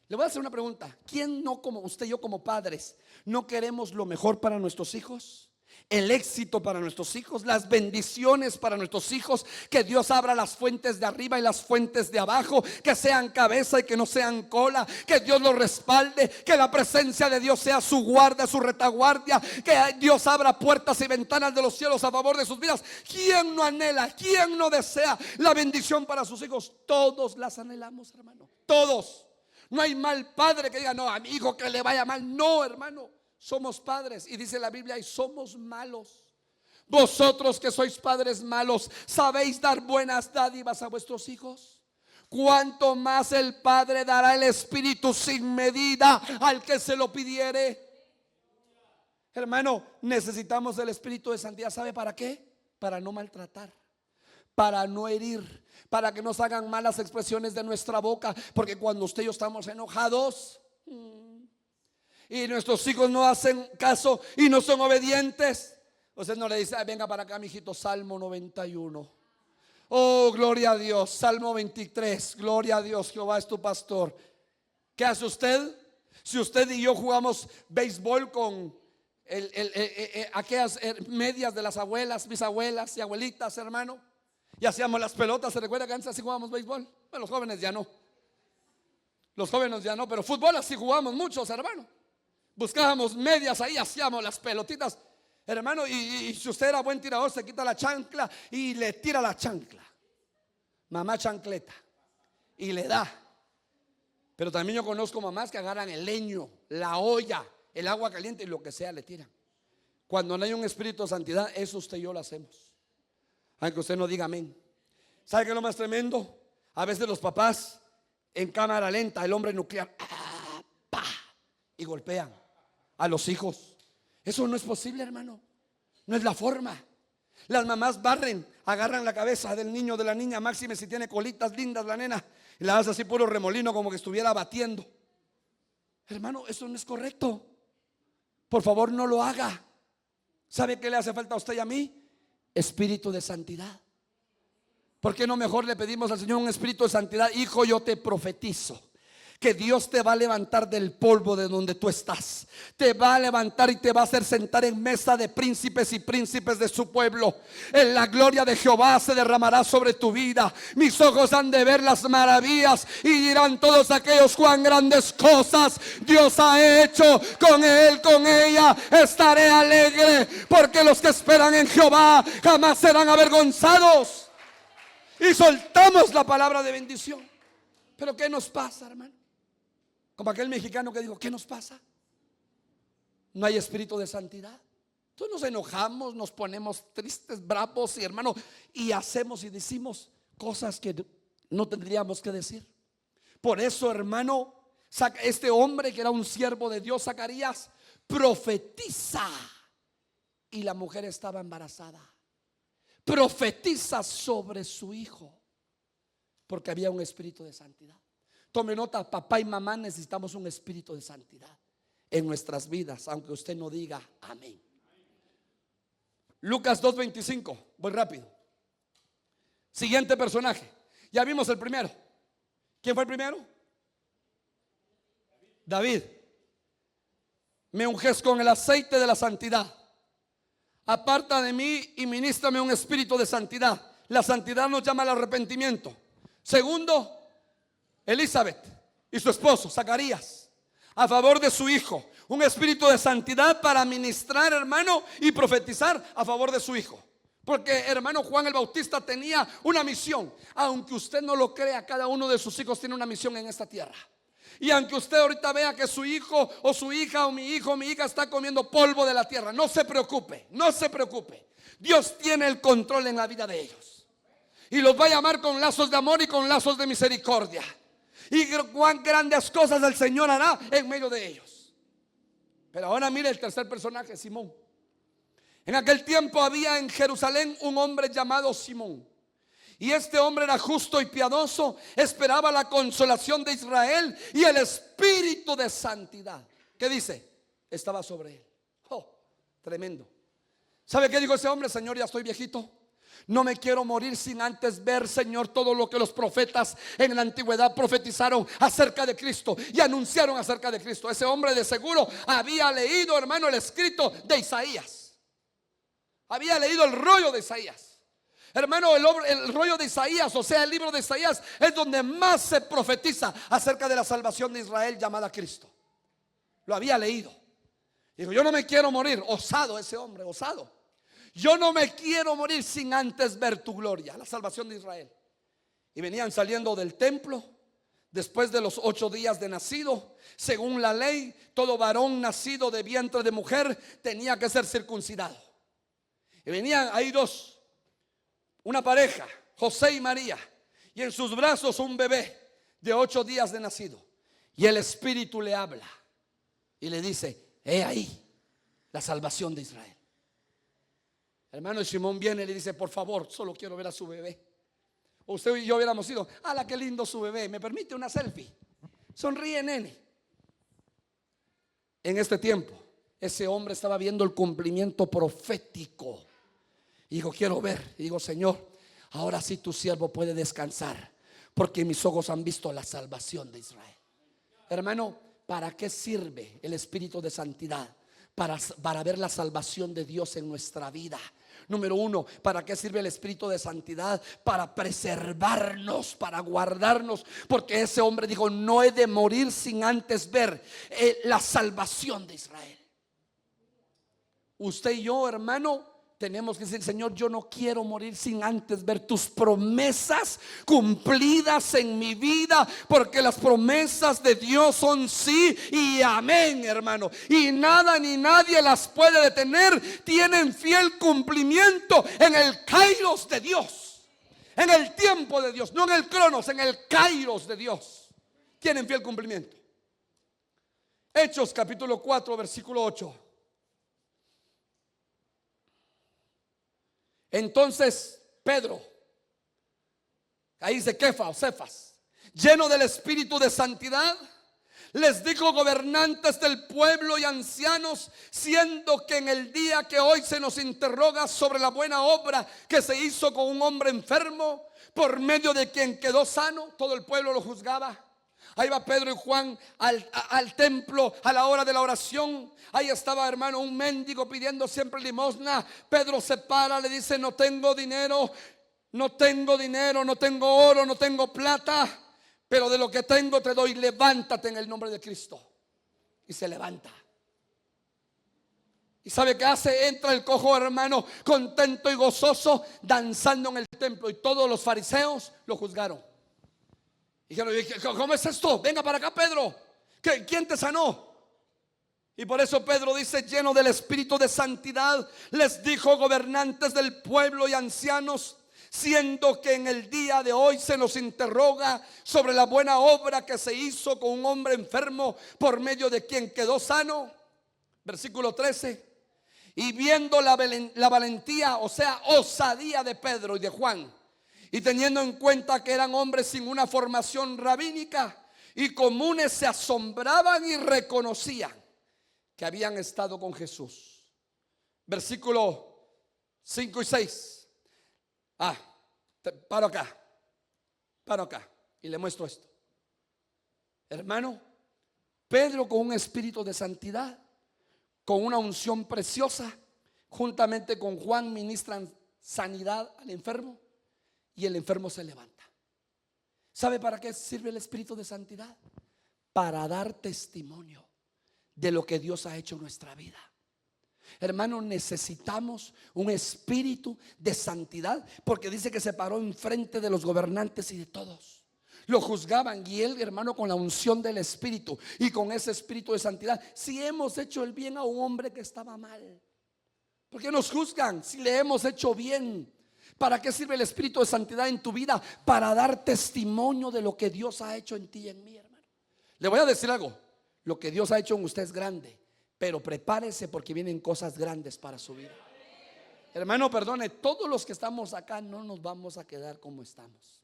Speaker 2: Le voy a hacer una pregunta: ¿quién no, como usted y yo como padres, no queremos lo mejor para nuestros hijos? El éxito para nuestros hijos, las bendiciones para nuestros hijos, que Dios abra las fuentes de arriba y las fuentes de abajo, que sean cabeza y que no sean cola, que Dios los respalde, que la presencia de Dios sea su guarda, su retaguardia, que Dios abra puertas y ventanas de los cielos a favor de sus vidas. ¿Quién no anhela, quién no desea la bendición para sus hijos? Todos las anhelamos, hermano, todos. No hay mal padre que diga: no, a mi hijo que le vaya mal. No, hermano, somos padres, y dice la Biblia: y somos malos. Vosotros que sois padres malos, ¿sabéis dar buenas dádivas a vuestros hijos? Cuánto más el Padre dará el Espíritu sin medida al que se lo pidiere. Hermano, necesitamos el Espíritu de santidad. ¿Sabe para qué? Para no maltratar, para no herir, para que nos hagan malas expresiones de nuestra boca. Porque cuando usted y yo estamos enojados y nuestros hijos no hacen caso y no son obedientes, usted no le dice: venga para acá, mijito, Salmo 91. Oh, gloria a Dios. Salmo 23, gloria a Dios, Jehová es tu pastor. ¿Qué hace usted? Si usted y yo jugamos béisbol con aquellas medias de las abuelas, bisabuelas y abuelitas, hermano, y hacíamos las pelotas. ¿Se recuerda que antes así jugábamos béisbol? Bueno, los jóvenes ya no. Los jóvenes ya no, pero fútbol así jugamos muchos, hermano. Buscábamos medias ahí, hacíamos las pelotitas, hermano. Y si usted era buen tirador, se quita la chancla y le tira la chancla, mamá chancleta, y le da. Pero también yo conozco mamás que agarran el leño, la olla, el agua caliente y lo que sea le tiran. Cuando no hay un espíritu de santidad, eso usted y yo lo hacemos, aunque usted no diga amén. ¿Sabe qué es lo más tremendo? A veces los papás en cámara lenta, el hombre nuclear, y golpean a los hijos. Eso no es posible, hermano. No es la forma. Las mamás barren, agarran la cabeza del niño, de la niña, máxime si tiene colitas lindas la nena, y la hace así puro remolino, como que estuviera batiendo. Hermano, eso no es correcto. Por favor, no lo haga. ¿Sabe qué le hace falta a usted y a mí? Espíritu de santidad. ¿Por qué no mejor le pedimos al Señor un espíritu de santidad? Hijo, yo te profetizo que Dios te va a levantar del polvo de donde tú estás. Te va a levantar y te va a hacer sentar en mesa de príncipes y príncipes de su pueblo. En la gloria de Jehová se derramará sobre tu vida. Mis ojos han de ver las maravillas y dirán todos aquellos: cuán grandes cosas Dios ha hecho. Con él, con ella estaré alegre, porque los que esperan en Jehová jamás serán avergonzados. Y soltamos la palabra de bendición. Pero ¿qué nos pasa, hermano? Como aquel mexicano que dijo, ¿qué nos pasa? No hay espíritu de santidad. Entonces nos enojamos, nos ponemos tristes, bravos y hermano, y hacemos y decimos cosas que no tendríamos que decir. Por eso, hermano, este hombre que era un siervo de Dios, Zacarías, profetiza, y la mujer estaba embarazada. Profetiza sobre su hijo, porque había un espíritu de santidad. Tome nota, papá y mamá, necesitamos un espíritu de santidad en nuestras vidas, aunque usted no diga amén. Lucas 2:25, voy rápido. Siguiente personaje. Ya vimos el primero. ¿Quién fue el primero? David. Me unges con el aceite de la santidad. Aparta de mí y ministrame un espíritu de santidad. La santidad nos llama al arrepentimiento. Segundo, Elizabeth y su esposo Zacarías, a favor de su hijo, un espíritu de santidad para ministrar, hermano, y profetizar a favor de su hijo. Porque, hermano, Juan el Bautista tenía una misión. Aunque usted no lo crea, cada uno de sus hijos tiene una misión en esta tierra. Y aunque usted ahorita vea que su hijo o su hija o mi hijo o mi hija está comiendo polvo de la tierra, no se preocupe, no se preocupe. Dios tiene el control en la vida de ellos, y los va a llamar con lazos de amor y con lazos de misericordia. Y cuán grandes cosas el Señor hará en medio de ellos. Pero ahora mire el tercer personaje, Simón. En aquel tiempo había en Jerusalén un hombre llamado Simón. Y este hombre era justo y piadoso, esperaba la consolación de Israel, y el espíritu de santidad, ¿qué dice? Estaba sobre él. Oh, tremendo. ¿Sabe qué dijo ese hombre? Señor, ya estoy viejito, no me quiero morir sin antes ver, Señor, todo lo que los profetas en la antigüedad profetizaron acerca de Cristo y anunciaron acerca de Cristo. Ese hombre de seguro había leído, hermano, el escrito de Isaías. Había leído el rollo de Isaías. Hermano, el rollo de Isaías, o sea, el libro de Isaías, es donde más se profetiza acerca de la salvación de Israel llamada Cristo. Lo había leído. Dijo, yo no me quiero morir. Osado ese hombre, osado. Yo no me quiero morir sin antes ver tu gloria, la salvación de Israel. Y venían saliendo del templo después de los 8 días de nacido. Según la ley, todo varón nacido de vientre de mujer tenía que ser circuncidado. Y venían ahí dos, una pareja, José y María, y en sus brazos un bebé de 8 días de nacido. Y el Espíritu le habla y le dice, he ahí la salvación de Israel. Hermano, Simón viene y le dice, por favor, solo quiero ver a su bebé. Usted y yo hubiéramos ido, ¡ala, qué lindo su bebé! ¿Me permite una selfie? Sonríe, nene. En este tiempo, ese hombre estaba viendo el cumplimiento profético. Y dijo, quiero ver. Y digo, Señor, ahora sí tu siervo puede descansar, porque mis ojos han visto la salvación de Israel. Hermano, ¿para qué sirve el espíritu de santidad? Para ver la salvación de Dios en nuestra vida. Número 1, ¿para qué sirve el espíritu de santidad? Para preservarnos, para guardarnos. Porque ese hombre dijo, no he de morir sin antes ver la salvación de Israel. Usted y yo, hermano, tenemos que decir, Señor, yo no quiero morir sin antes ver tus promesas cumplidas en mi vida, porque las promesas de Dios son sí y amén, hermano, y nada ni nadie las puede detener. Tienen fiel cumplimiento en el kairos de Dios, en el tiempo de Dios, no en el cronos, en el kairos de Dios. Tienen fiel cumplimiento. Hechos capítulo 4 versículo 8. Entonces Pedro, ahí dice Kefa o Cefas, lleno del espíritu de santidad, les dijo, gobernantes del pueblo y ancianos, siendo que en el día que hoy se nos interroga sobre la buena obra que se hizo con un hombre enfermo, por medio de quien quedó sano, todo el pueblo lo juzgaba. Ahí va Pedro y Juan al templo a la hora de la oración. Ahí estaba, hermano, un mendigo pidiendo siempre limosna. Pedro se para, le dice, no tengo dinero, no tengo oro, no tengo plata, pero de lo que tengo te doy, levántate en el nombre de Cristo. Y se levanta. ¿Y sabe qué hace? Entra el cojo, hermano, contento y gozoso, danzando en el templo. Y todos los fariseos lo juzgaron. Dijeron, ¿cómo es esto? Venga para acá, Pedro. ¿Quién te sanó? Y por eso Pedro dice, lleno del espíritu de santidad, les dijo: gobernantes del pueblo y ancianos, siendo que en el día de hoy se nos interroga sobre la buena obra que se hizo con un hombre enfermo, por medio de quien quedó sano. Versículo 13. Y viendo la valentía, o sea, osadía de Pedro y de Juan, y teniendo en cuenta que eran hombres sin una formación rabínica y comunes, se asombraban y reconocían que habían estado con Jesús. Versículo 5 y 6. Paro acá y le muestro esto. Hermano, Pedro, con un espíritu de santidad, con una unción preciosa, juntamente con Juan, ministran sanidad al enfermo, y el enfermo se levanta. ¿Sabe para qué sirve el espíritu de santidad? Para dar testimonio de lo que Dios ha hecho en nuestra vida. Hermano, necesitamos un espíritu de santidad, porque dice que se paró enfrente de los gobernantes y de todos. Lo juzgaban, y él, hermano, con la unción del espíritu y con ese espíritu de santidad, si hemos hecho el bien a un hombre que estaba mal, ¿por qué nos juzgan si le hemos hecho bien? ¿Para qué sirve el espíritu de santidad en tu vida? Para dar testimonio de lo que Dios ha hecho en ti y en mí, hermano. Le voy a decir algo: lo que Dios ha hecho en usted es grande, pero prepárese, porque vienen cosas grandes para su vida. Hermano, perdone, todos los que estamos acá no nos vamos a quedar como estamos.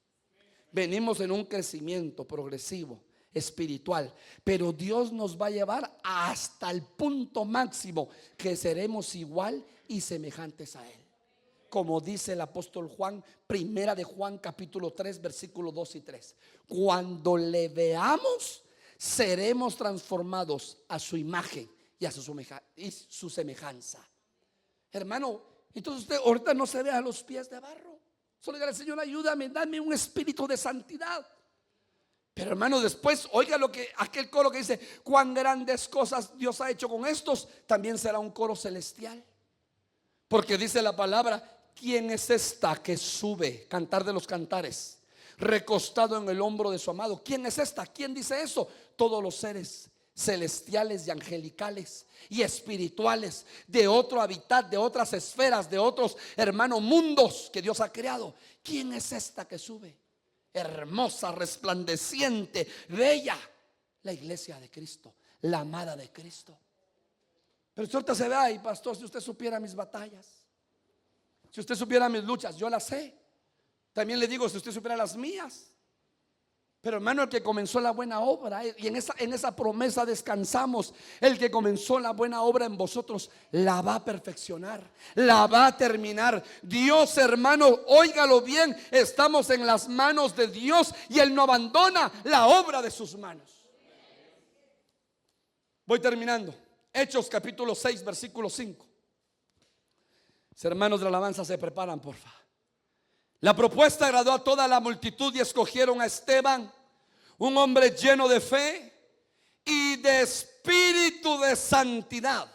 Speaker 2: Venimos en un crecimiento progresivo, espiritual, pero Dios nos va a llevar hasta el punto máximo, que seremos igual y semejantes a Él, como dice el apóstol Juan, primera de Juan capítulo 3 versículos 2 y 3. Cuando le veamos, seremos transformados a su imagen y a su semejanza. Hermano, entonces usted ahorita no se ve a los pies de barro. Solo dígale: Señor, ayúdame, dame un espíritu de santidad. Pero hermano, después oiga lo que aquel coro que dice: cuán grandes cosas Dios ha hecho con estos. También será un coro celestial, porque dice la palabra: ¿quién es esta que sube? Cantar de los cantares, recostado en el hombro de su amado. ¿Quién es esta? ¿Quién dice eso? Todos los seres celestiales y angelicales y espirituales de otro hábitat, de otras esferas, de otros, hermanos, mundos que Dios ha creado. ¿Quién es esta que sube? Hermosa, resplandeciente, bella, la iglesia de Cristo, la amada de Cristo. Pero si ahorita se ve: ay, pastor, si usted supiera mis batallas, si usted supiera mis luchas. Yo las sé. También le digo, si usted supiera las mías. Pero hermano, el que comenzó la buena obra, y en esa promesa descansamos, el que comenzó la buena obra en vosotros la va a perfeccionar, la va a terminar. Dios, hermano, óigalo bien, estamos en las manos de Dios, y Él no abandona la obra de sus manos. Voy terminando. Hechos capítulo 6 versículo 5. Los hermanos de la alabanza se preparan, por favor. La propuesta agradó a toda la multitud, y escogieron a Esteban, un hombre lleno de fe y de espíritu de santidad,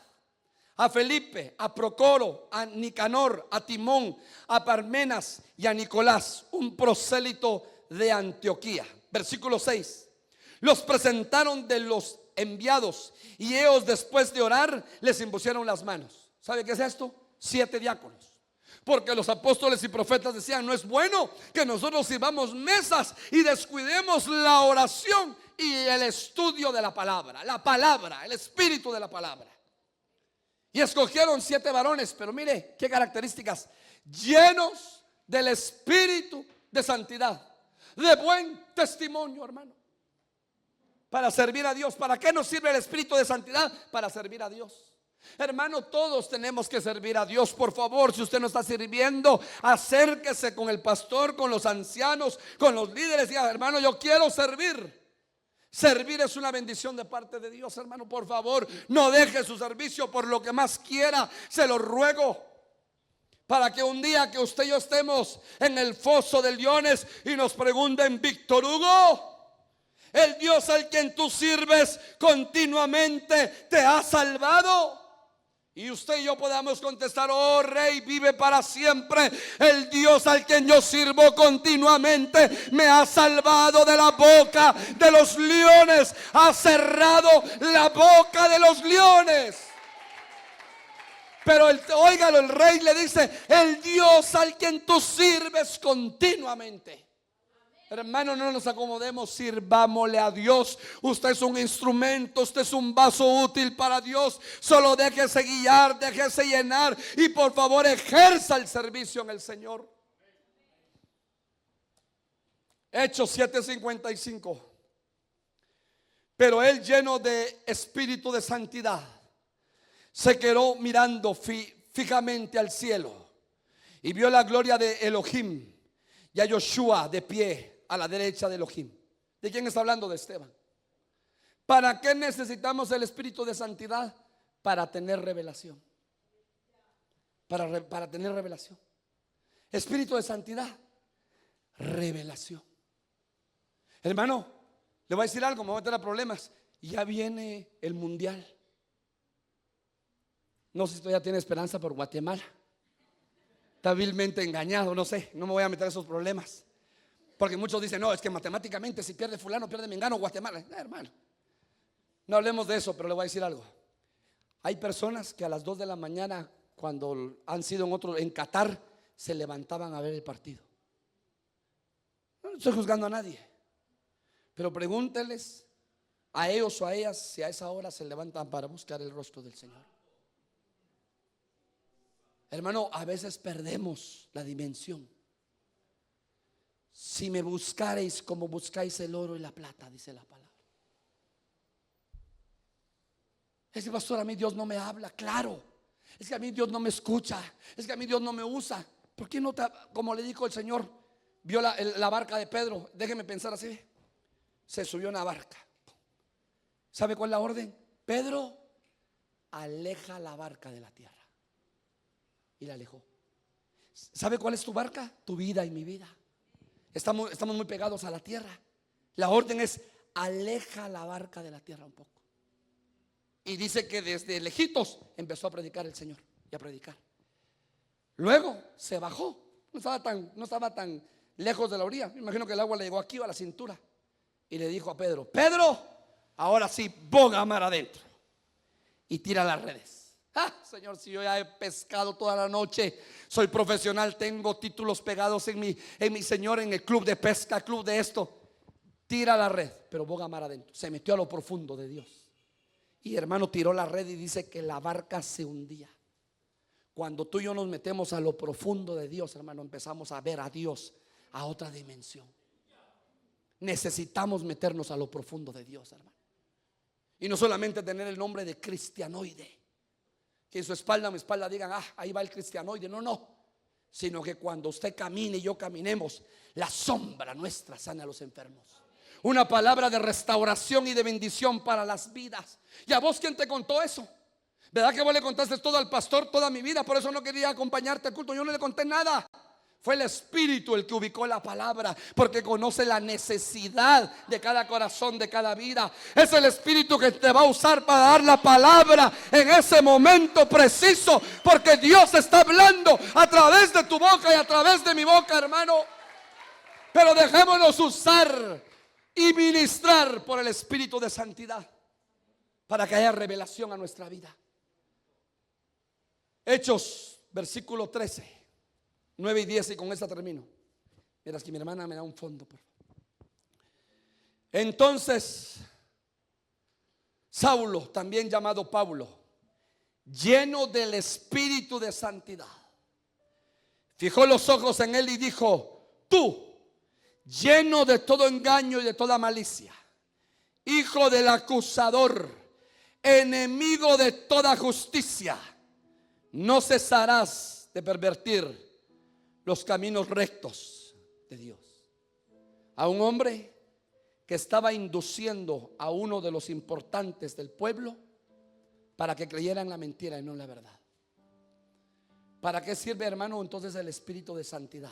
Speaker 2: a Felipe, a Procoro, a Nicanor, a Timón, a Parmenas y a Nicolás, un prosélito de Antioquía. Versículo 6. Los presentaron de los enviados, y ellos, después de orar, les impusieron las manos. ¿Sabe qué es esto? 7 diáconos. Porque los apóstoles y profetas decían: no es bueno que nosotros sirvamos mesas y descuidemos la oración y el estudio de la palabra, el espíritu de la palabra. Y escogieron 7 varones, pero mire qué características: llenos del espíritu de santidad, de buen testimonio, hermano, para servir a Dios. ¿Para qué nos sirve el espíritu de santidad? Para servir a Dios. Hermano, todos tenemos que servir a Dios. Por favor, si usted no está sirviendo, acérquese con el pastor, con los ancianos, con los líderes, y diga: hermano, yo quiero servir. Servir es una bendición de parte de Dios, hermano. Por favor, no deje su servicio por lo que más quiera. Se lo ruego, para que un día que usted y yo estemos en el foso de leones y nos pregunten: Víctor Hugo, el Dios al quien tú sirves continuamente te ha salvado. Y usted y yo podamos contestar: oh Rey, vive para siempre. El Dios al quien yo sirvo continuamente me ha salvado de la boca de los leones. Ha cerrado la boca de los leones. Pero óigalo, el Rey le dice: el Dios al quien tú sirves continuamente. Hermano, no nos acomodemos, sirvámosle a Dios. Usted es un instrumento, usted es un vaso útil para Dios. Solo déjese guiar, déjese llenar y por favor ejerza el servicio en el Señor. Hechos 7:55. Pero él, lleno de espíritu de santidad, se quedó mirando fijamente al cielo y vio la gloria de Elohim y a Yoshua de pie a la derecha de Elohim. ¿De quién está hablando? De Esteban. ¿Para qué necesitamos el espíritu de santidad? Para tener revelación. Para tener revelación. Espíritu de santidad, revelación. Hermano, le voy a decir algo, me voy a meter a problemas. Ya viene el mundial. No sé si todavía tiene esperanza por Guatemala. Está vilmente engañado, no sé, no me voy a meter a esos problemas. Porque muchos dicen: no, es que matemáticamente si pierde fulano, pierde mengano, Guatemala. Hermano, no hablemos de eso, pero le voy a decir algo. Hay personas que a las 2 de la mañana, cuando han sido en Qatar, se levantaban a ver el partido. No estoy juzgando a nadie, pero pregúnteles a ellos o a ellas si a esa hora se levantan para buscar el rostro del Señor. Hermano, a veces perdemos la dimensión. Si me buscareis como buscáis el oro y la plata, dice la palabra. Es que, pastor, a mí Dios no me habla. Claro, es que a mí Dios no me escucha. Es que a mí Dios no me usa. ¿Por qué no como le dijo el Señor? Vio la barca de Pedro. Déjeme pensar así. Se subió a una barca. ¿Sabe cuál es la orden? Pedro, aleja la barca de la tierra. Y la alejó. ¿Sabe cuál es tu barca? Tu vida y mi vida. Estamos muy pegados a la tierra. La orden es: aleja la barca de la tierra un poco. Y dice que desde lejitos empezó a predicar el Señor y a predicar. Luego se bajó. No estaba tan lejos de la orilla. Me imagino que el agua le llegó aquí a la cintura. Y le dijo a Pedro: Pedro, ahora sí, boga mar adentro y tira las redes. Señor, si yo ya he pescado toda la noche, soy profesional, tengo títulos pegados en mi Señor, en el club de pesca, club de esto. Tira la red, pero boga mar adentro. Se metió a lo profundo de Dios. Y hermano, tiró la red y dice que la barca se hundía. Cuando tú y yo nos metemos a lo profundo de Dios, hermano, empezamos a ver a Dios a otra dimensión. Necesitamos meternos a lo profundo de Dios, hermano. Y no solamente tener el nombre de cristianoide, que en su espalda, mi espalda digan: ahí va el cristianoide. No, sino que cuando usted camine y yo caminemos, la sombra nuestra sana a los enfermos. Una palabra de restauración y de bendición para las vidas. ¿Y a vos quién te contó eso? ¿Verdad que vos le contaste todo al pastor toda mi vida? Por eso no quería acompañarte al culto. Yo no le conté nada. Fue el Espíritu el que ubicó la palabra, porque conoce la necesidad de cada corazón, de cada vida. Es el Espíritu que te va a usar para dar la palabra en ese momento preciso, porque Dios está hablando a través de tu boca y a través de mi boca, hermano. Pero dejémonos usar y ministrar por el Espíritu de santidad para que haya revelación a nuestra vida. Hechos, versículo 13, 9 y 10, y con esta termino. Miras que mi hermana me da un fondo, por favor. Entonces Saulo, también llamado Pablo, lleno del espíritu de santidad, fijó los ojos en él y dijo: tú, lleno de todo engaño y de toda malicia, hijo del acusador, enemigo de toda justicia, no cesarás de pervertir los caminos rectos de Dios. A un hombre que estaba induciendo a uno de los importantes del pueblo para que creyeran la mentira y no la verdad. ¿Para qué sirve, hermano, entonces el espíritu de santidad?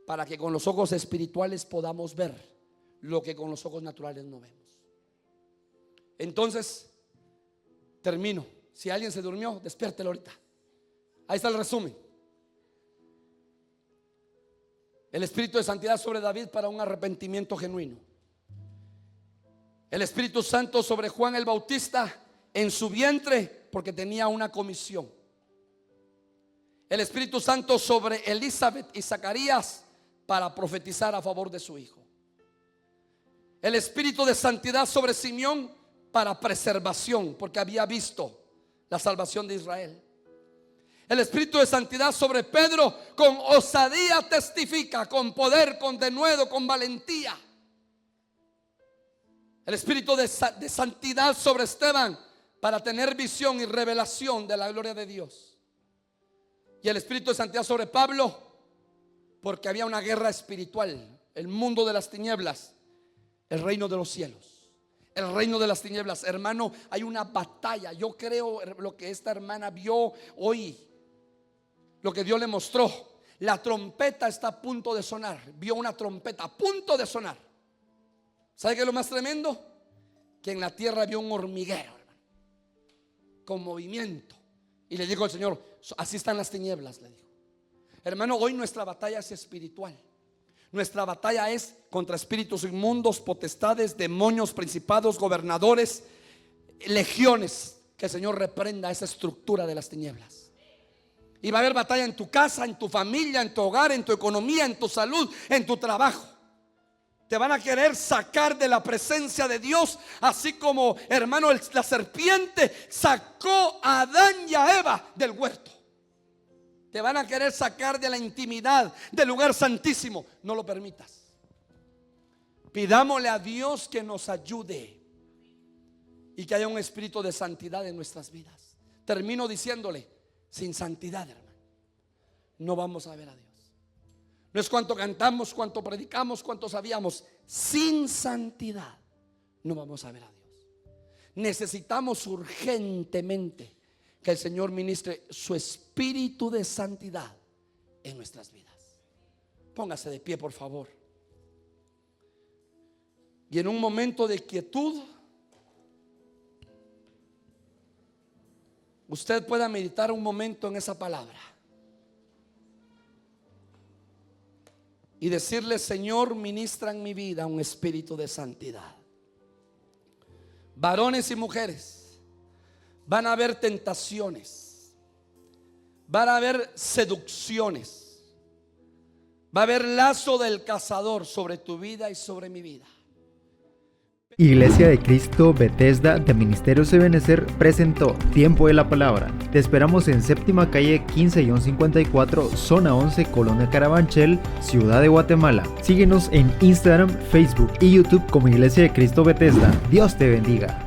Speaker 2: Para que con los ojos espirituales podamos ver lo que con los ojos naturales no vemos. Entonces, termino. Si alguien se durmió, despiértelo ahorita. Ahí está el resumen. El Espíritu de santidad sobre David para un arrepentimiento genuino. El Espíritu Santo sobre Juan el Bautista en su vientre porque tenía una comisión. El Espíritu Santo sobre Elizabeth y Zacarías para profetizar a favor de su hijo. El Espíritu de santidad sobre Simeón para preservación porque había visto la salvación de Israel. El Espíritu de santidad sobre Pedro con osadía testifica, con poder, con denuedo, con valentía. El Espíritu de santidad sobre Esteban para tener visión y revelación de la gloria de Dios. Y el Espíritu de santidad sobre Pablo porque había una guerra espiritual. El mundo de las tinieblas, el reino de los cielos, el reino de las tinieblas. Hermano, hay una batalla. Yo creo lo que esta hermana vio hoy, lo que Dios le mostró. La trompeta está a punto de sonar. Vio una trompeta a punto de sonar. ¿Sabe qué es lo más tremendo? Que en la tierra vio un hormiguero, hermano, con movimiento. Y le dijo al Señor: así están las tinieblas, le dijo. Hermano, hoy nuestra batalla es espiritual. Nuestra batalla es contra espíritus inmundos, potestades, demonios, principados, gobernadores, legiones. Que el Señor reprenda esa estructura de las tinieblas. Y va a haber batalla en tu casa, en tu familia, en tu hogar, en tu economía, en tu salud, en tu trabajo. Te van a querer sacar de la presencia de Dios, así como, hermano, la serpiente sacó a Adán y a Eva del huerto. Te van a querer sacar de la intimidad, del lugar santísimo. No lo permitas. Pidámosle a Dios que nos ayude y que haya un espíritu de santidad en nuestras vidas. Termino diciéndole: sin santidad, hermano, no vamos a ver a Dios. No es cuánto cantamos, cuánto predicamos, cuánto sabíamos. Sin santidad no vamos a ver a Dios. Necesitamos urgentemente que el Señor ministre su espíritu de santidad en nuestras vidas. Póngase de pie, por favor. Y en un momento de quietud, usted pueda meditar un momento en esa palabra y decirle: Señor, ministra en mi vida un espíritu de santidad. Varones y mujeres, van a haber tentaciones, van a haber seducciones, va a haber lazo del cazador sobre tu vida y sobre mi vida.
Speaker 1: Iglesia de Cristo Bethesda de Ministerios Ebenecer presentó Tiempo de la Palabra. Te esperamos en séptima calle 15-54, zona 11, Colonia Carabanchel, Ciudad de Guatemala. Síguenos en Instagram, Facebook y YouTube como Iglesia de Cristo Bethesda. Dios te bendiga.